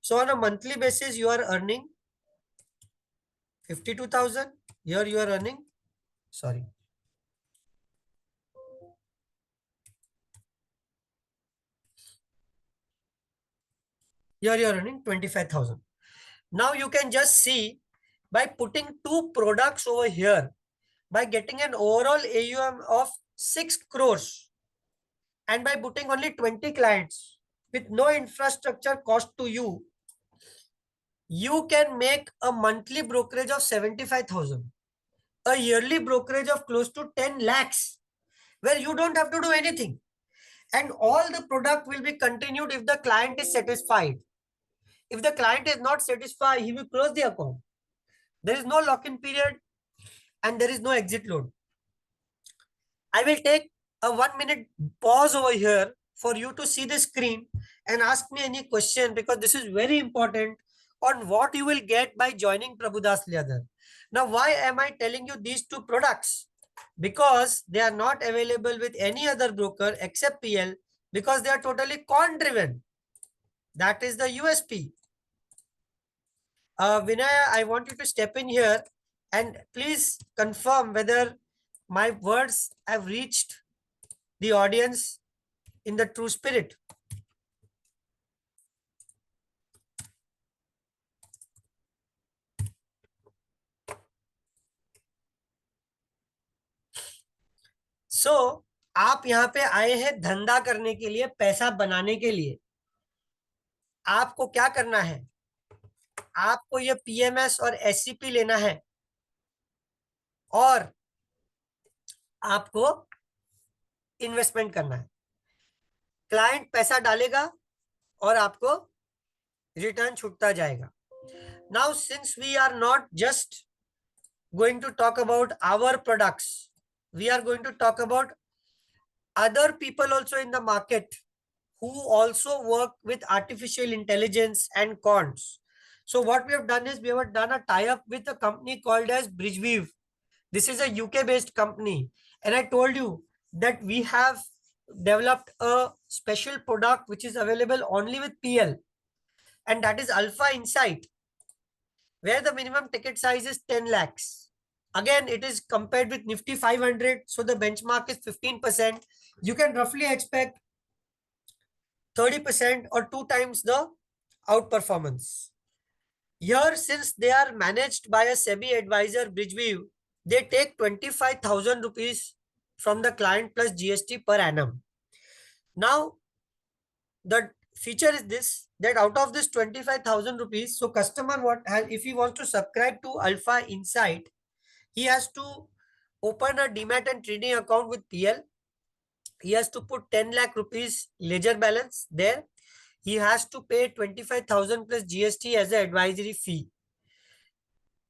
So on a monthly basis, you are earning 52,000. Here you are earning, sorry. Here you are earning 25,000. Now you can just see, by putting 2 products over here, by getting an overall AUM of 6 crores, and by putting only 20 clients with no infrastructure cost to you, you can make a monthly brokerage of 75,000, a yearly brokerage of close to 10 lakhs, where you don't have to do anything. And all the product will be continued if the client is satisfied. If the client is not satisfied, he will close the account. There is no lock-in period and there is no exit load. I will take a 1-minute pause over here for you to see the screen and ask me any question, because this is very important on what you will get by joining Prabhudas Lilladher. Now, why am I telling you these 2 products? Because they are not available with any other broker except PL, because they are totally quant driven. That is the USP. Vinaya, I want you to step in here and please confirm whether my words have reached the audience in the true spirit. So, आप यहाँ पे आए हैं धंधा करने के लिए, पैसा बनाने के लिए. आपको क्या करना है? आपको ये पीएमएस और एससीपी लेना है, और आपको इन्वेस्टमेंट करना है. क्लाइंट पैसा डालेगा और आपको रिटर्न छूटता जाएगा. Now since we are not just going to talk about our products, we are going to talk about other people also in the market who also work with artificial intelligence and quants. So what we have done is we have done a tie-up with a company called as Bridgeweave. This is a UK based company. And I told you that we have developed a special product which is available only with PL, and that is Alpha Insight, where the minimum ticket size is 10 lakhs. Again, it is compared with Nifty 500. So the benchmark is 15%. You can roughly expect 30% or two times the outperformance. Here, since they are managed by a SEBI advisor, Bridgeview, they take 25,000 rupees from the client plus GST per annum. Now, the feature is this, that out of this 25,000 rupees, so customer if he wants to subscribe to Alpha Insight, he has to open a demat and trading account with PL. He has to put 10 lakh rupees ledger balance there. He has to pay 25,000 plus GST as an advisory fee.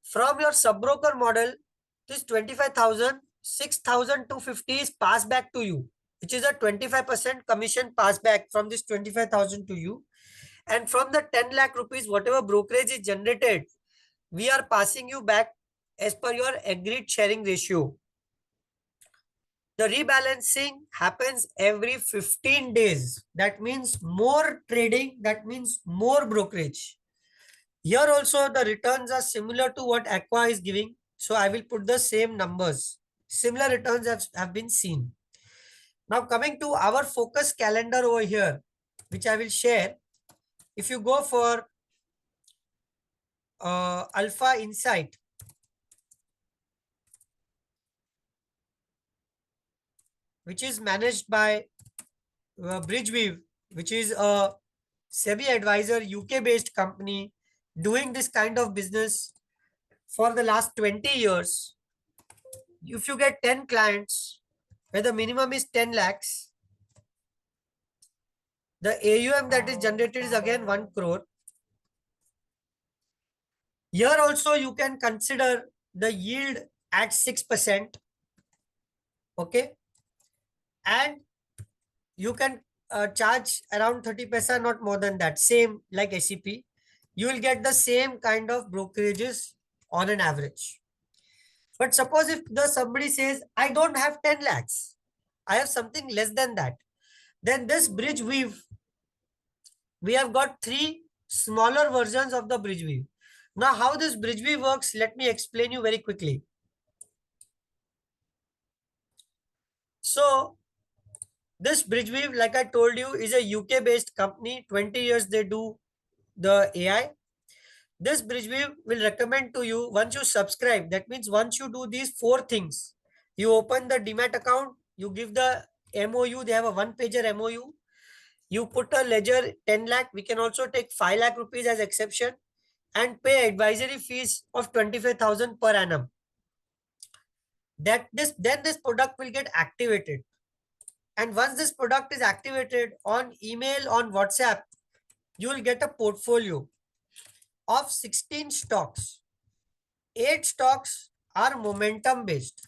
From your sub-broker model, this 25,000, 6,250 is passed back to you, which is a 25% commission passed back from this 25,000 to you. And from the 10 lakh rupees, whatever brokerage is generated, we are passing you back as per your agreed sharing ratio. The rebalancing happens every 15 days. That means more trading, that means more brokerage. Here also the returns are similar to what Aqua is giving. So I will put the same numbers. Similar returns have been seen. Now coming to our focus calendar over here, which I will share. If you go for Alpha Insight, which is managed by Bridgeweave, which is a SEBI advisor, UK based company doing this kind of business for the last 20 years. If you get 10 clients, where the minimum is 10 lakhs, the AUM that is generated is again 1 crore. Here also you can consider the yield at 6%. Okay. And you can charge around 30 paisa, not more than that. Same like SEP. You will get the same kind of brokerages on an average. But suppose if somebody says, I don't have 10 lakhs, I have something less than that. Then this bridge we have got three smaller versions of the bridge weave. Now, how this bridge weave works, let me explain you very quickly. So, this bridge weave, like I told you, is a UK based company. 20 years they do the AI. This bridge weave will recommend to you once you subscribe. That means once you do these four things, you open the demat account, you give the MOU, they have a one-pager MOU. You put a ledger 10 lakh, we can also take 5 lakh rupees as exception and pay advisory fees of 25,000 per annum. Then this product will get activated. And once this product is activated on email, on WhatsApp, you will get a portfolio of 16 stocks. 8 stocks are momentum based.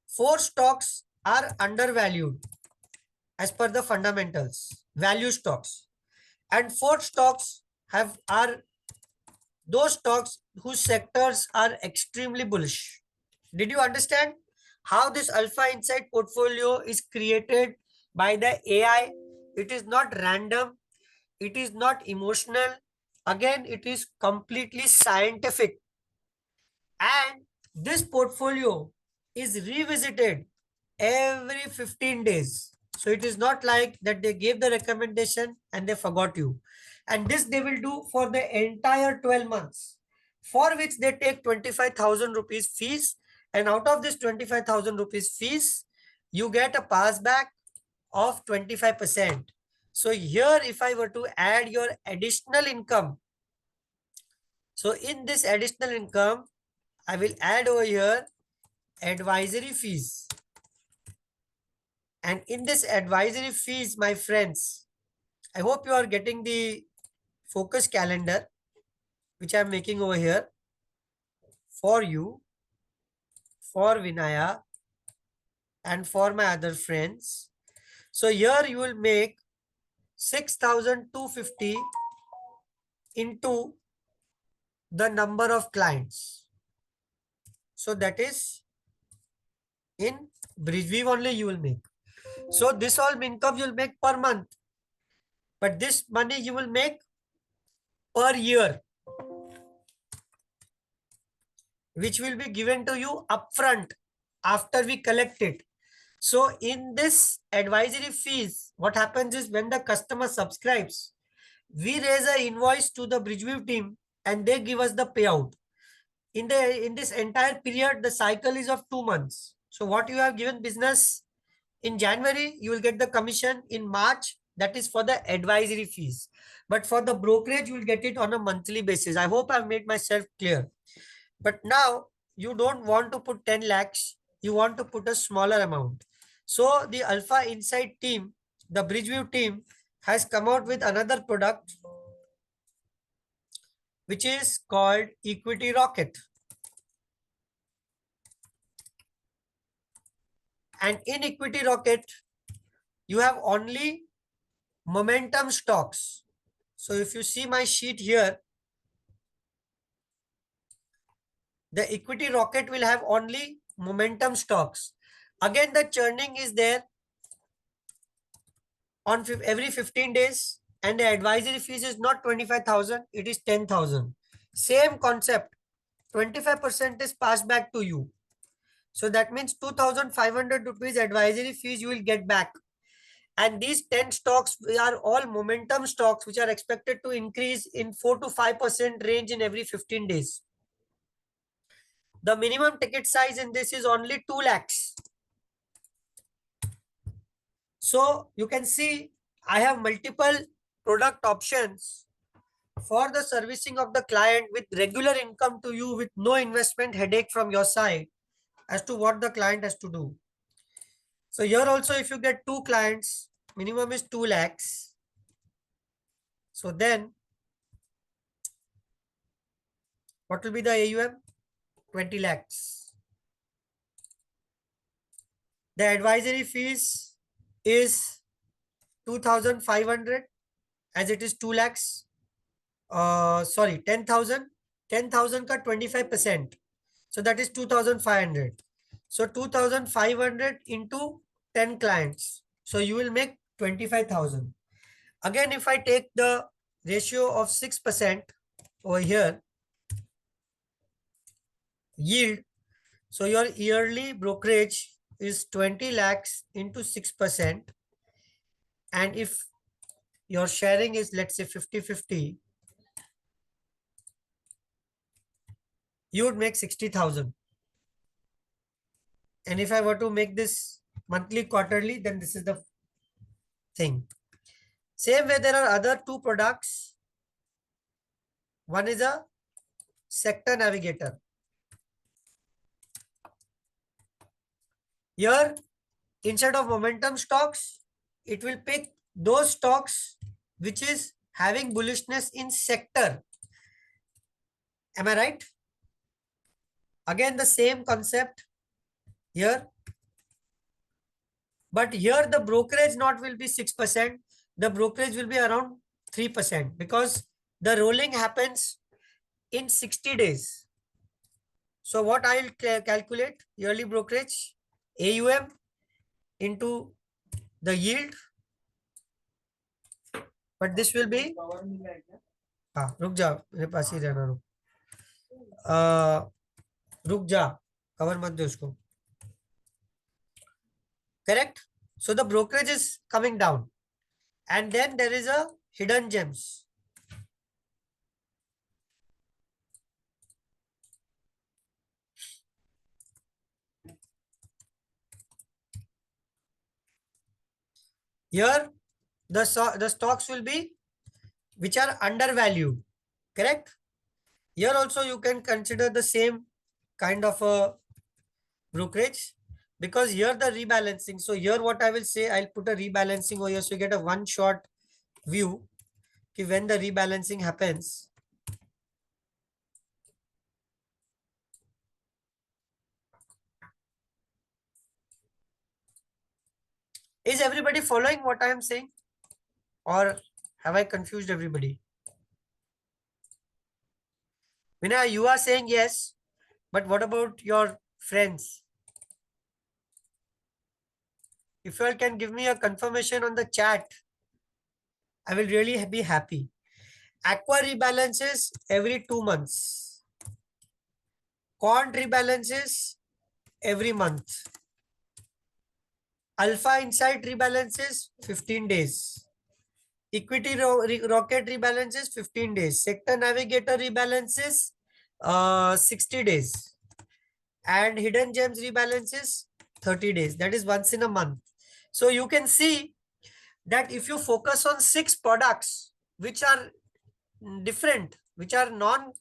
4 stocks are undervalued as per the fundamentals, value stocks. And 4 stocks are those stocks whose sectors are extremely bullish. Did you understand how this Alpha Insight portfolio is created by the AI? It is not random. It is not emotional. Again, it is completely scientific. And this portfolio is revisited every 15 days. So it is not like that they gave the recommendation and they forgot you. And this they will do for the entire 12 months, for which they take 25,000 rupees fees. And out of this 25,000 rupees fees, you get a passback of 25%. So here, if I were to add your additional income, so in this additional income, I will add over here advisory fees. And in this advisory fees, my friends, I hope you are getting the focus calendar, which I am making over here for you, for Vinaya and for my other friends. So here you will make 6,250 into the number of clients. So that is in BridgeView only you will make. So this all income you will make per month, but this money you will make per year, which will be given to you upfront after we collect it. So in this advisory fees, what happens is when the customer subscribes, we raise an invoice to the BridgeView team and they give us the payout. In this entire period, the cycle is of 2 months. So what you have given business in January, you will get the commission in March. That is for the advisory fees. But for the brokerage, you will get it on a monthly basis. I hope I've made myself clear. But now you don't want to put 10 lakhs. You want to put a smaller amount. So the Alpha Insight team, the BridgeView team, has come out with another product which is called Equity Rocket. And in Equity Rocket, you have only momentum stocks. So if you see my sheet here, the Equity Rocket will have only momentum stocks. Again, the churning is there on every 15 days, and the advisory fees is not 25,000, it is 10,000. Same concept, 25% is passed back to you. So that means 2,500 rupees advisory fees you will get back. And these 10 stocks are all momentum stocks which are expected to increase in 4 to 5% range in every 15 days. The minimum ticket size in this is only 2 lakhs. So you can see I have multiple product options for the servicing of the client with regular income to you with no investment headache from your side as to what the client has to do. So here also if you get 2 clients, minimum is 2 lakhs. So then what will be the AUM? 20 lakhs. The advisory fees is 2,500 as it is 2 lakhs. Sorry, 10,000. 10,000 ka 25%. So that is 2,500. So 2,500 into 10 clients. So you will make 25,000. Again, if I take the ratio of 6% over here, yield. So your yearly brokerage is 20 lakhs into 6%. And if your sharing is, let's say 50-50, you would make 60,000. And if I were to make this monthly, quarterly, then this is the thing. Same way, there are other 2 products. One is a sector navigator. Here, instead of momentum stocks, it will pick those stocks which is having bullishness in sector. Am I right? Again, the same concept here. But here the brokerage not will be 6%. The brokerage will be around 3% because the rolling happens in 60 days. So what I'll calculate yearly brokerage AUM into the yield, but this will be हाँ रुक जा मेरे पास ही रहना रुक जा cover मत दे उसको correct. So the brokerage is coming down, and then there is a hidden gems. Here the stocks will be which are undervalued, correct. Here also you can consider the same kind of a brokerage because here the rebalancing. So here what I will say, I'll put a rebalancing over here so you get a one shot view when the rebalancing happens. Is everybody following what I am saying, or have I confused everybody? Vinay, you are saying yes, but what about your friends? If you all can give me a confirmation on the chat, I will really be happy. Aqua rebalances every 2 months. Quant rebalances every month. Alpha Insight rebalances 15 days. Equity Rocket rebalances 15 days. Sector Navigator rebalances 60 days. And Hidden Gems rebalances 30 days. That is once in a month. So you can see that if you focus on 6 products which are different, which are non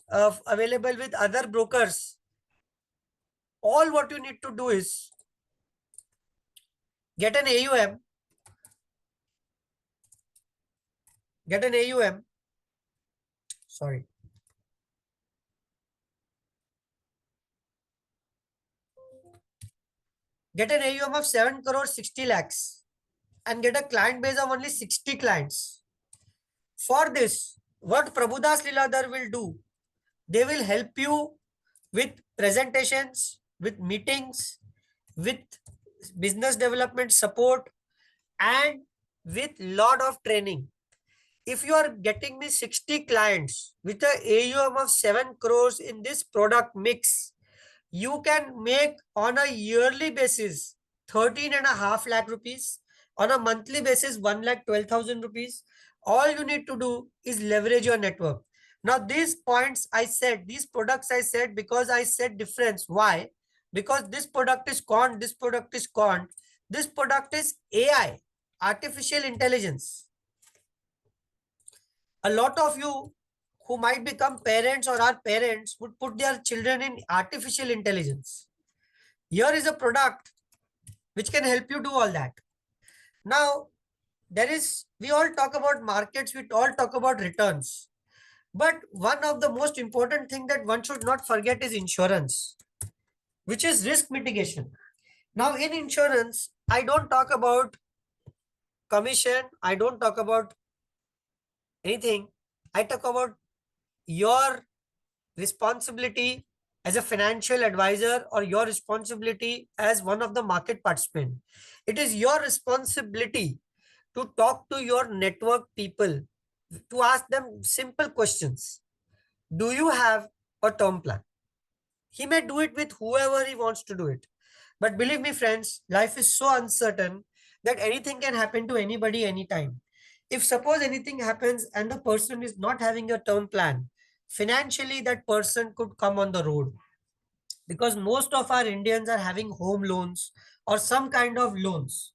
available with other brokers, all what you need to do is get an AUM, get an AUM, sorry, get an AUM of 7 crore 60 lakhs and get a client base of only 60 clients. For this, what Prabhudas Liladhar will do, they will help you with presentations, with meetings, with business development support, and with lot of training. If you are getting me 60 clients with a AUM of 7 crores in this product mix, you can make on a yearly basis 13.5 lakh rupees, on a monthly basis 1,12,000 rupees. All you need to do is leverage your network. Now these points I said, these products I said, because I said difference. Why? Because this product is quant, this product is quant, this product is AI, artificial intelligence. A lot of you who might become parents or are parents would put their children in artificial intelligence. Here is a product which can help you do all that. Now, we all talk about markets, we all talk about returns. But one of the most important thing that one should not forget is insurance, which is risk mitigation. Now, in insurance, I don't talk about commission, I don't talk about anything. I talk about your responsibility as a financial advisor or your responsibility as one of the market participant. It is your responsibility to talk to your network people, to ask them simple questions. Do you have a term plan? He may do it with whoever he wants to do it. But believe me, friends, life is so uncertain that anything can happen to anybody anytime. If suppose anything happens and the person is not having a term plan, financially that person could come on the road, because most of our Indians are having home loans or some kind of loans.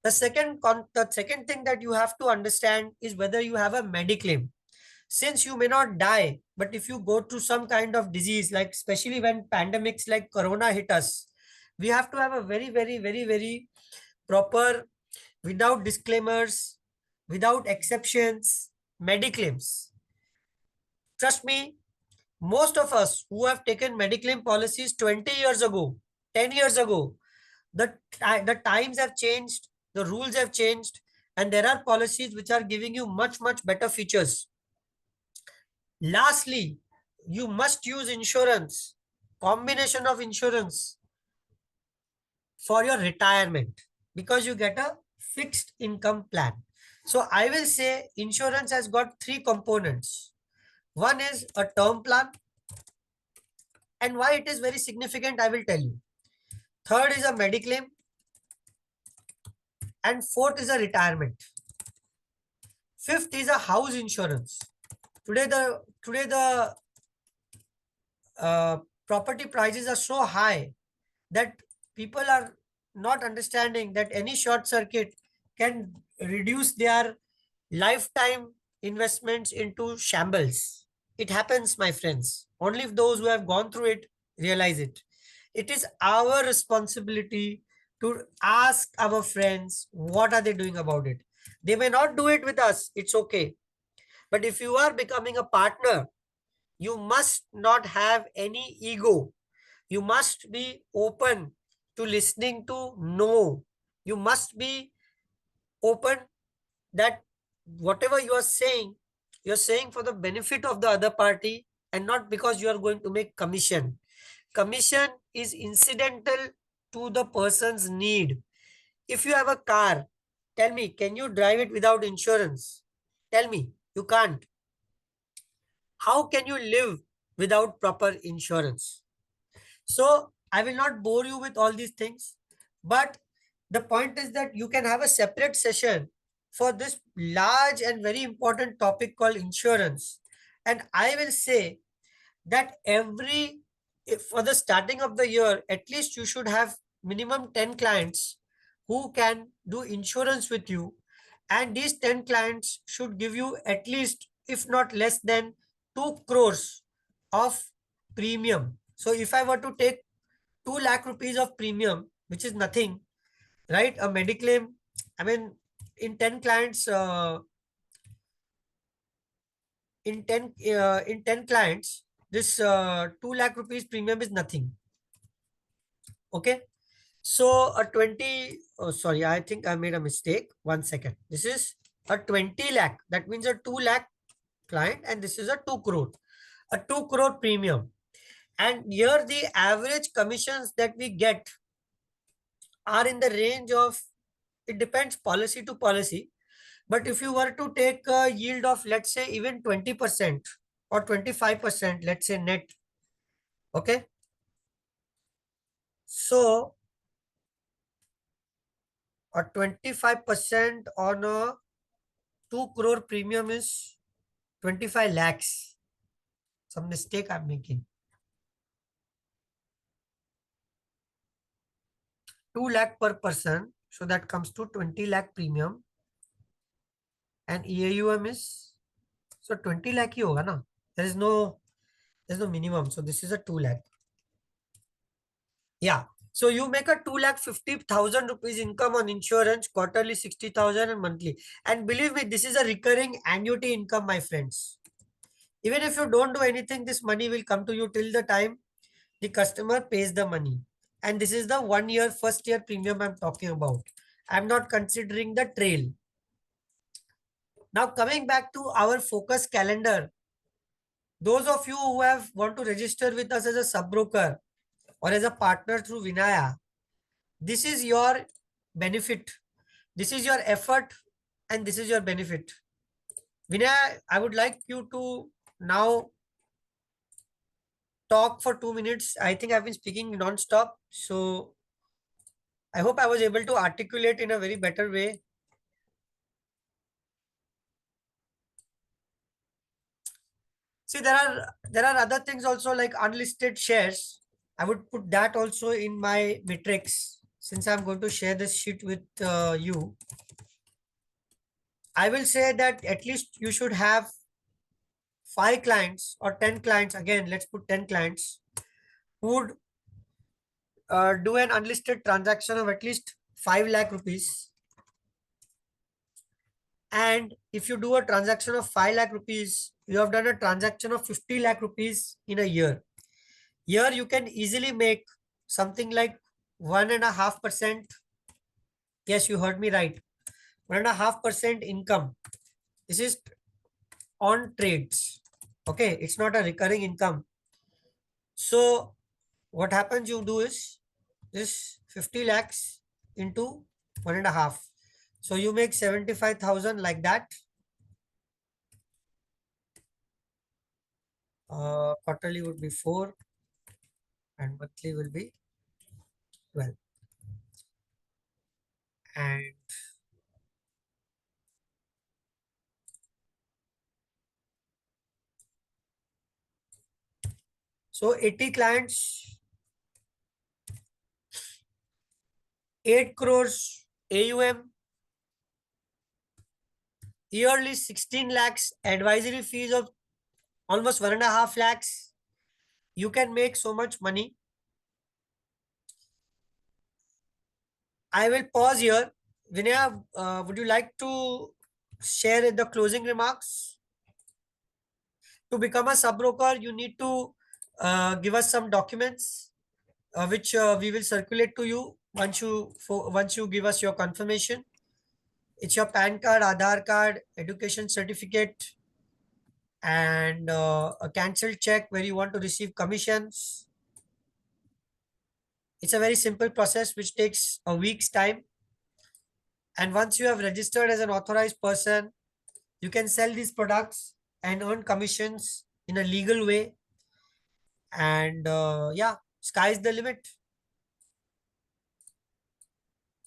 The second thing that you have to understand is whether you have a mediclaim. Since you may not die, but if you go through some kind of disease, like especially when pandemics like corona hit us, we have to have a very, very, very, very proper, without disclaimers, without exceptions, mediclaims. Trust me, most of us who have taken mediclaim policies 20 years ago, 10 years ago, the times have changed, the rules have changed, and there are policies which are giving you much, much better features. Lastly, you must use insurance, combination of insurance for your retirement, because you get a fixed income plan. So I will say insurance has got three components. One is a term plan, and why it is very significant, I will tell you. Third is a mediclaim, and fourth is a retirement. Fifth is a house insurance. Today the property prices are so high that people are not understanding that any short circuit can reduce their lifetime investments into shambles. It happens, my friends. Only if those who have gone through it realize it. It is our responsibility to ask our friends what are they doing about it. They may not do it with us, it's okay. But if you are becoming a partner, you must not have any ego. You must be open to listening to no. You must be open that whatever you're saying for the benefit of the other party and not because you are going to make commission. Commission is incidental to the person's need. If you have a car, tell me, can you drive it without insurance? Tell me, you can't. How can you live without proper insurance? So I will not bore you with all these things, but the point is that you can have a separate session for this large and very important topic called insurance. And I will say that if for the starting of the year, at least you should have minimum 10 clients who can do insurance with you. And these 10 clients should give you at least, if not less than 2 crores of premium. So if I were to take 2 lakh rupees of premium, which is nothing, right? A mediclaim, I mean, in 10 clients, in 10 clients, this 2 lakh rupees premium is nothing. Okay. So a 20, oh, sorry, I think I made a mistake. 1 second. This is a 20 lakh. That means a 2 lakh client, and this is a 2 crore, a 2 crore premium. And here the average commissions that we get are in the range of, it depends policy to policy. But if you were to take a yield of, let's say, even 20% or 25%, let's say net, okay. So a 25% on a 2 crore premium is 25 lakhs. Some mistake I'm making. 2 lakh per person. So that comes to 20 lakh premium. And EAUM is, so 20 lakh hi hoga na. There's no minimum. So this is a 2 lakh. Yeah. So you make a 2,50,000 rupees income on insurance, quarterly 60,000 and monthly. And believe me, this is a recurring annuity income, my friends. Even if you don't do anything, this money will come to you till the time the customer pays the money. And this is the 1 year, first year premium I'm talking about. I'm not considering the trail. Now coming back to our focus calendar, those of you who have want to register with us as a sub broker or as a partner through Vinaya, this is your benefit. This is your effort and this is your benefit. Vinaya, I would like you to now talk for 2 minutes. I think I've been speaking non-stop. So I hope I was able to articulate in a very better way. See, there are other things also like unlisted shares. I would put that also in my matrix since I'm going to share this sheet with you. I will say that at least you should have 5 clients or 10 clients. Again, let's put 10 clients who would do an unlisted transaction of at least 5 lakh rupees. And if you do a transaction of 5 lakh rupees, you have done a transaction of 50 lakh rupees in a year. Here you can easily make something like 1.5%. Yes, you heard me right. 1.5% income. This is on trades. Okay, it's not a recurring income. So what happens, you do is this 50 lakhs into 1.5. So you make 75,000 like that. Quarterly would be 4 and monthly will be 12. And so 80 clients, 8 crores AUM, yearly 16 lakhs, advisory fees of almost 1.5 lakhs. You can make so much money. I will pause here. Vinaya, would you like to share the closing remarks? To become a sub broker, you need to give us some documents which we will circulate to you. once you give us your confirmation. It's your PAN card, Aadhaar card, education certificate, and a cancelled check where you want to receive commissions. It's a very simple process which takes a week's time. And once you have registered as an authorized person, you can sell these products and earn commissions in a legal way. And yeah, sky's the limit.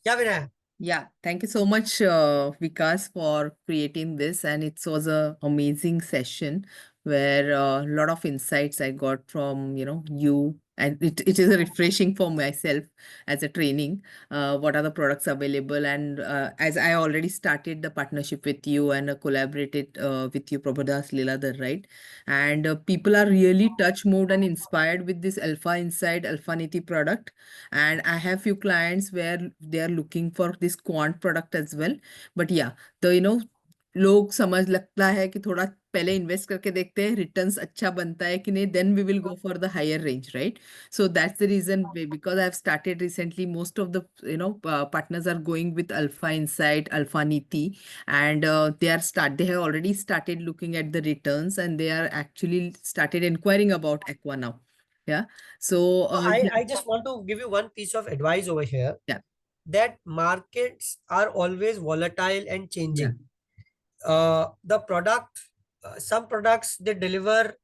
Yeah, Vinay. Yeah, thank you so much, Vikas, for creating this. And it was a amazing session where a lot of insights I got from, you. And it is a refreshing for myself as a training. What are the products available? And as I already started the partnership with you and collaborated with you, Prabhudas Leeladhar, right? And people are really touch moved and inspired with this Alpha Inside Alpha Niti product. And I have few clients where they are looking for this quant product as well. But yeah, the लोग समझ लगता है कि थोड़ा पहले invest करके देखते हैं रिटर्न्स अच्छा बनता है कि नहीं, then we will go for the higher range, right? So that's the reason because I've started recently, most of the partners are going with Alpha Insight, Alpha Niti, and they have already started looking at the returns, and they are actually started inquiring about Aqua now. Yeah. So I just want to give you one piece of advice over here. yeah. That markets are always volatile and Yeah. changing. The product, some products they deliver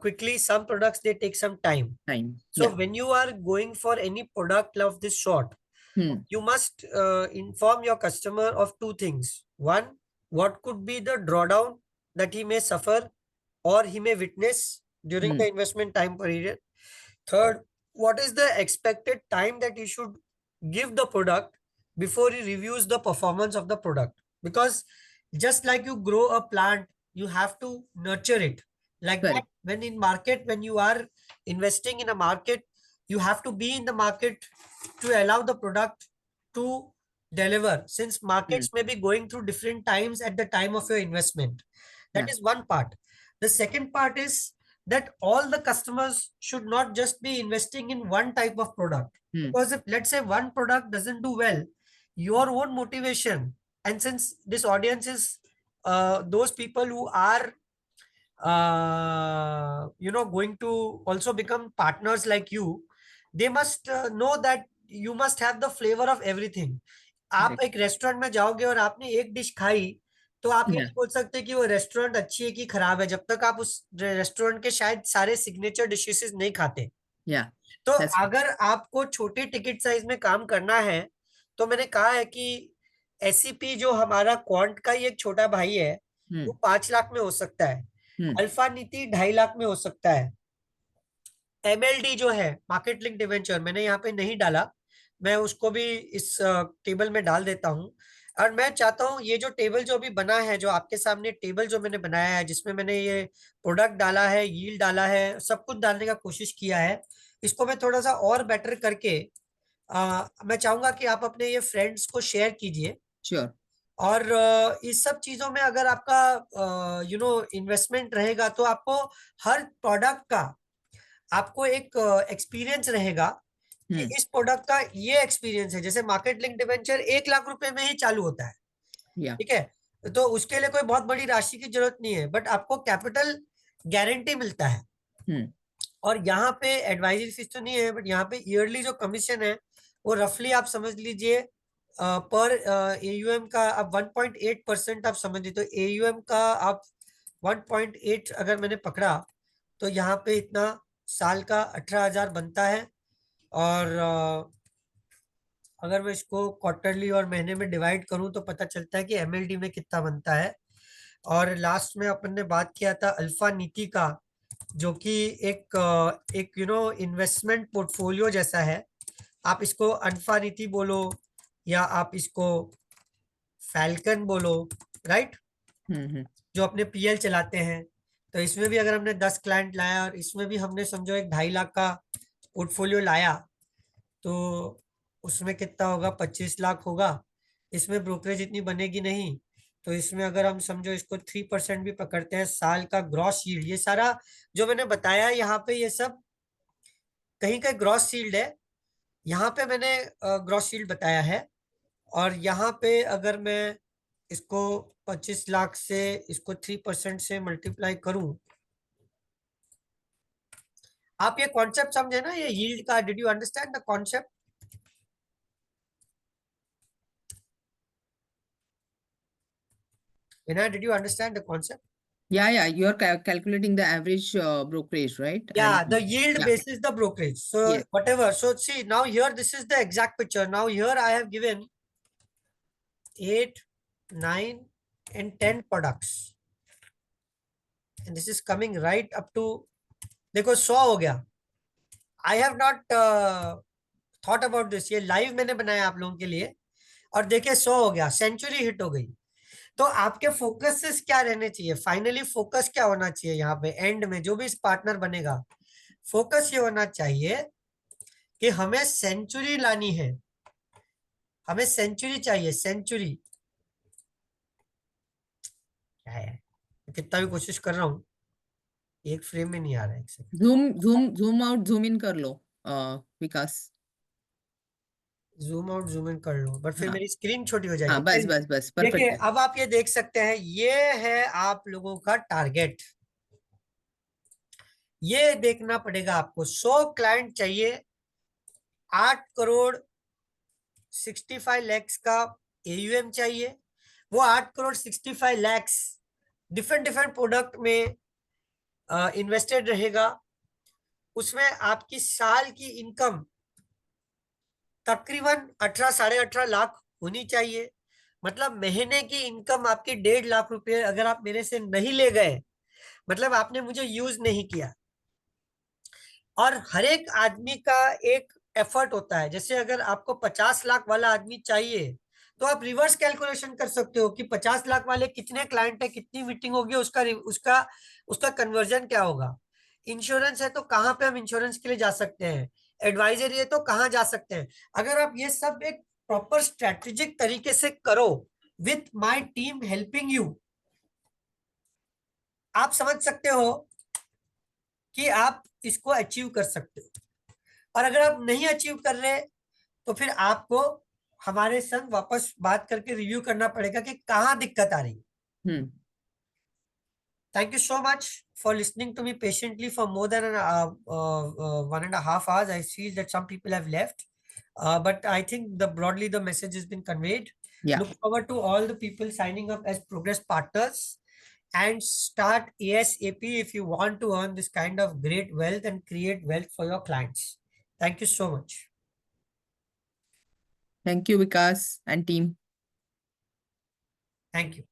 quickly, some products they take some time. Time. So Yeah. when you are going for any product of this sort, Hmm. you must inform your customer of two things. One, what could be the drawdown that he may suffer or he may witness during Hmm. the investment time period. Third, what is the expected time that he should give the product before he reviews the performance of the product? Because just like you grow a plant, you have to nurture it. Like that, Correct. when in market, when you are investing in a market, you have to be in the market to allow the product to deliver. Since Hmm. markets may be going through different times at the time of your investment. That Yeah. is one part. The second part is that all the customers should not just be investing in one type of product. Hmm. Because if, let's say, one product doesn't do well, your own motivation, and since this audience is those people who are going to also become partners like you, they must know that you must have the flavor of everything. आप Correct. एक restaurant में जाओगे और आपने एक dish खाई, तो आप ये Yeah. नहीं बोल सकते कि वो रेस्टोरेंट अच्छी है कि खराब है, जब तक आप उस रेस्टोरेंट के शायद सारे सिग्नेचर डिशेस नहीं खाते. Yeah. तो That's right. अगर आपको छोटे टिकट साइज में काम करना है, तो मैंने कहा है कि एससीपी जो हमारा क्वांट का ही एक छोटा भाई है, Hmm. वो 5 लाख में हो सकता है. Hmm. अल्फा नीति 2.5 लाख में हो सकता है. एमएलडी जो है मार्केट लिंक डिवेंचर, मैंने यहाँ पे नहीं डाला, मैं उसको भी इस टेबल में डाल देता हूँ. और मैं चाहता हूँ ये जो टेबल जो अभी बना है, जो आपके सामने टेबल जो मैंने बनाया है, जिसमें मैंने ये प्रोडक्ट डाला है, यील्ड डाला है, सब कुछ डालने का कोशिश किया है, इसको मैं थोड़ा सा और बेटर करके मैं चाहूंगा कि आप अपने ये फ्रेंड्स को शेयर कीजिए. Sure. और इस सब चीजों में अगर आपका इन्वेस्टमेंट रहेगा, तो आपको हर प्रोडक्ट का आपको एक एक्सपीरियंस रहेगा कि Hmm. इस प्रोडक्ट का ये एक्सपीरियंस है. जैसे मार्केट लिंक डिवेंचर 1 लाख रुपए में ही चालू होता है, Yeah. ठीक है, तो उसके लिए कोई बहुत बड़ी राशि की जरूरत नहीं है, बट आपको कैपिटल गारंटी मिलता है. Hmm. और यहाँ पे एडवाइजरी फीस तो नहीं है, बट यहाँ पे ईयरली जो कमीशन है वो रफली आप समझ लीजिए पर एयूएम का आप 1.8% आप समझ लीजिए. तो एयूएम का आप 1.8 अगर मैंने पकड़ा, तो यहाँ पे इतना साल का 18,000 बनता है. और अगर मैं इसको क्वार्टरली और महीने में डिवाइड करूं, तो पता चलता है कि एमएलडी में कितना बनता है. और लास्ट में अपन ने बात किया था अल्फा नीति का, जो कि एक इन्वेस्टमेंट पोर्टफोलियो जैसा है. आप इसको अल्फा नीति बोलो या आप इसको फैल्कन बोलो, राइट, Hmm. जो अपने पीएल चलाते हैं. तो इसमें भी अगर हमने 10 क्लाइंट लाया और इसमें भी हमने समझो एक 2.5 लाख का पोर्टफोलियो लाया, तो उसमें कितना होगा, 25 लाख होगा. इसमें ब्रोकरेज इतनी बनेगी नहीं, तो इसमें अगर हम समझो इसको 3% भी पकड़ते हैं साल का ग्रॉस यील्ड, ये सारा जो मैंने बताया यहाँ पे ये सब कहीं का ग्रॉस यील्ड है. यहाँ पे मैंने ग्रॉस यील्ड बताया है, और यहाँ पे अगर मैं इसको 25 लाख से इसको 3% से मल्टीप्लाई करूं, आप ये कॉन्सेप्ट समझे ना, ये यील्ड का? Did you understand the concept? Vinay, did you understand the concept? Yeah, you are calculating the average brokerage, right? Yeah, And the yield yeah, basis the brokerage. So yes. whatever. So see, now here this is the exact picture. Now here I have given 8, 9 and 10 products. And this is coming right up to, देखो 100 हो गया. I have not thought about this. ये live मैंने बनाया आप लोगों के लिए, और देखिए 100 हो गया, सेंचुरी हिट हो गई. तो आपके फोकसेस क्या रहने चाहिए? फाइनली फोकस क्या होना चाहिए यहाँ पे एंड में, जो भी इस पार्टनर बनेगा, फोकस ये होना चाहिए कि हमें सेंचुरी लानी है. हमें सेंचुरी चाहिए, सेंचुरी. क्या है, कितना भी कोशिश कर रहा हूं, एक फ्रेम में नहीं आ रहा है. एक second, zoom out, zoom in कर लो, विकास. जूम आउट जूम इन कर लो, बट फिर हाँ मेरी स्क्रीन छोटी हो हाँ, जाएगी. बस बस बस, देखिए परफेक्ट. अब आप ये देख सकते हैं, ये है आप लोगों का टारगेट. ये देखना पड़ेगा आपको. 100 क्लाइंट चाहिए, 8 करोड़ 65 लैक्स का AUM चाहिए. वो 8 crore 65 lakhs different different product में इन्वेस्टेड रहेगा. उसमें आपकी साल की इनकम तकरीबन 18 साढ़े 18 लाख होनी चाहिए. मतलब महीने की इनकम आपकी 1.5 लाख रुपए अगर आप मेरे से नहीं ले गए, मतलब आपने मुझे यूज नहीं किया. और हर एक आदमी का एक एफर्ट होता है. जैसे अगर आपको 50 लाख वाला आदमी चाहिए, तो आप रिवर्स कैलकुलेशन कर सकते हो कि 50 लाख वाले कितने क्लाइंट है, कितनी मीटिंग होगी, उसका उसका उसका कन्वर्जन क्या होगा. इंश्योरेंस है तो कहाँ पे हम इंश्योरेंस के लिए जा सकते हैं, एडवाइजरी है तो कहाँ जा सकते हैं. अगर आप ये सब एक प्रॉपर स्ट्रेटेजिक तरीके से करो with my team helping you, आप समझ सकते हो कि आप इसको अचीव कर सकते हो. और अगर आप नहीं अचीव कर रहे, तो फिर आपको हमारे संग वापस बात करके रिव्यू करना पड़ेगा कि कहाँ दिक्कत आ रही. Thank you so much for listening to me patiently for more than 1.5 hours. I feel that some people have left, but I think broadly the message has been conveyed. Yeah. Look forward to all the people signing up as progress partners, and start ASAP if you want to earn this kind of great wealth and create wealth for your clients. Thank you so much. Thank you, Vikas and team. Thank you.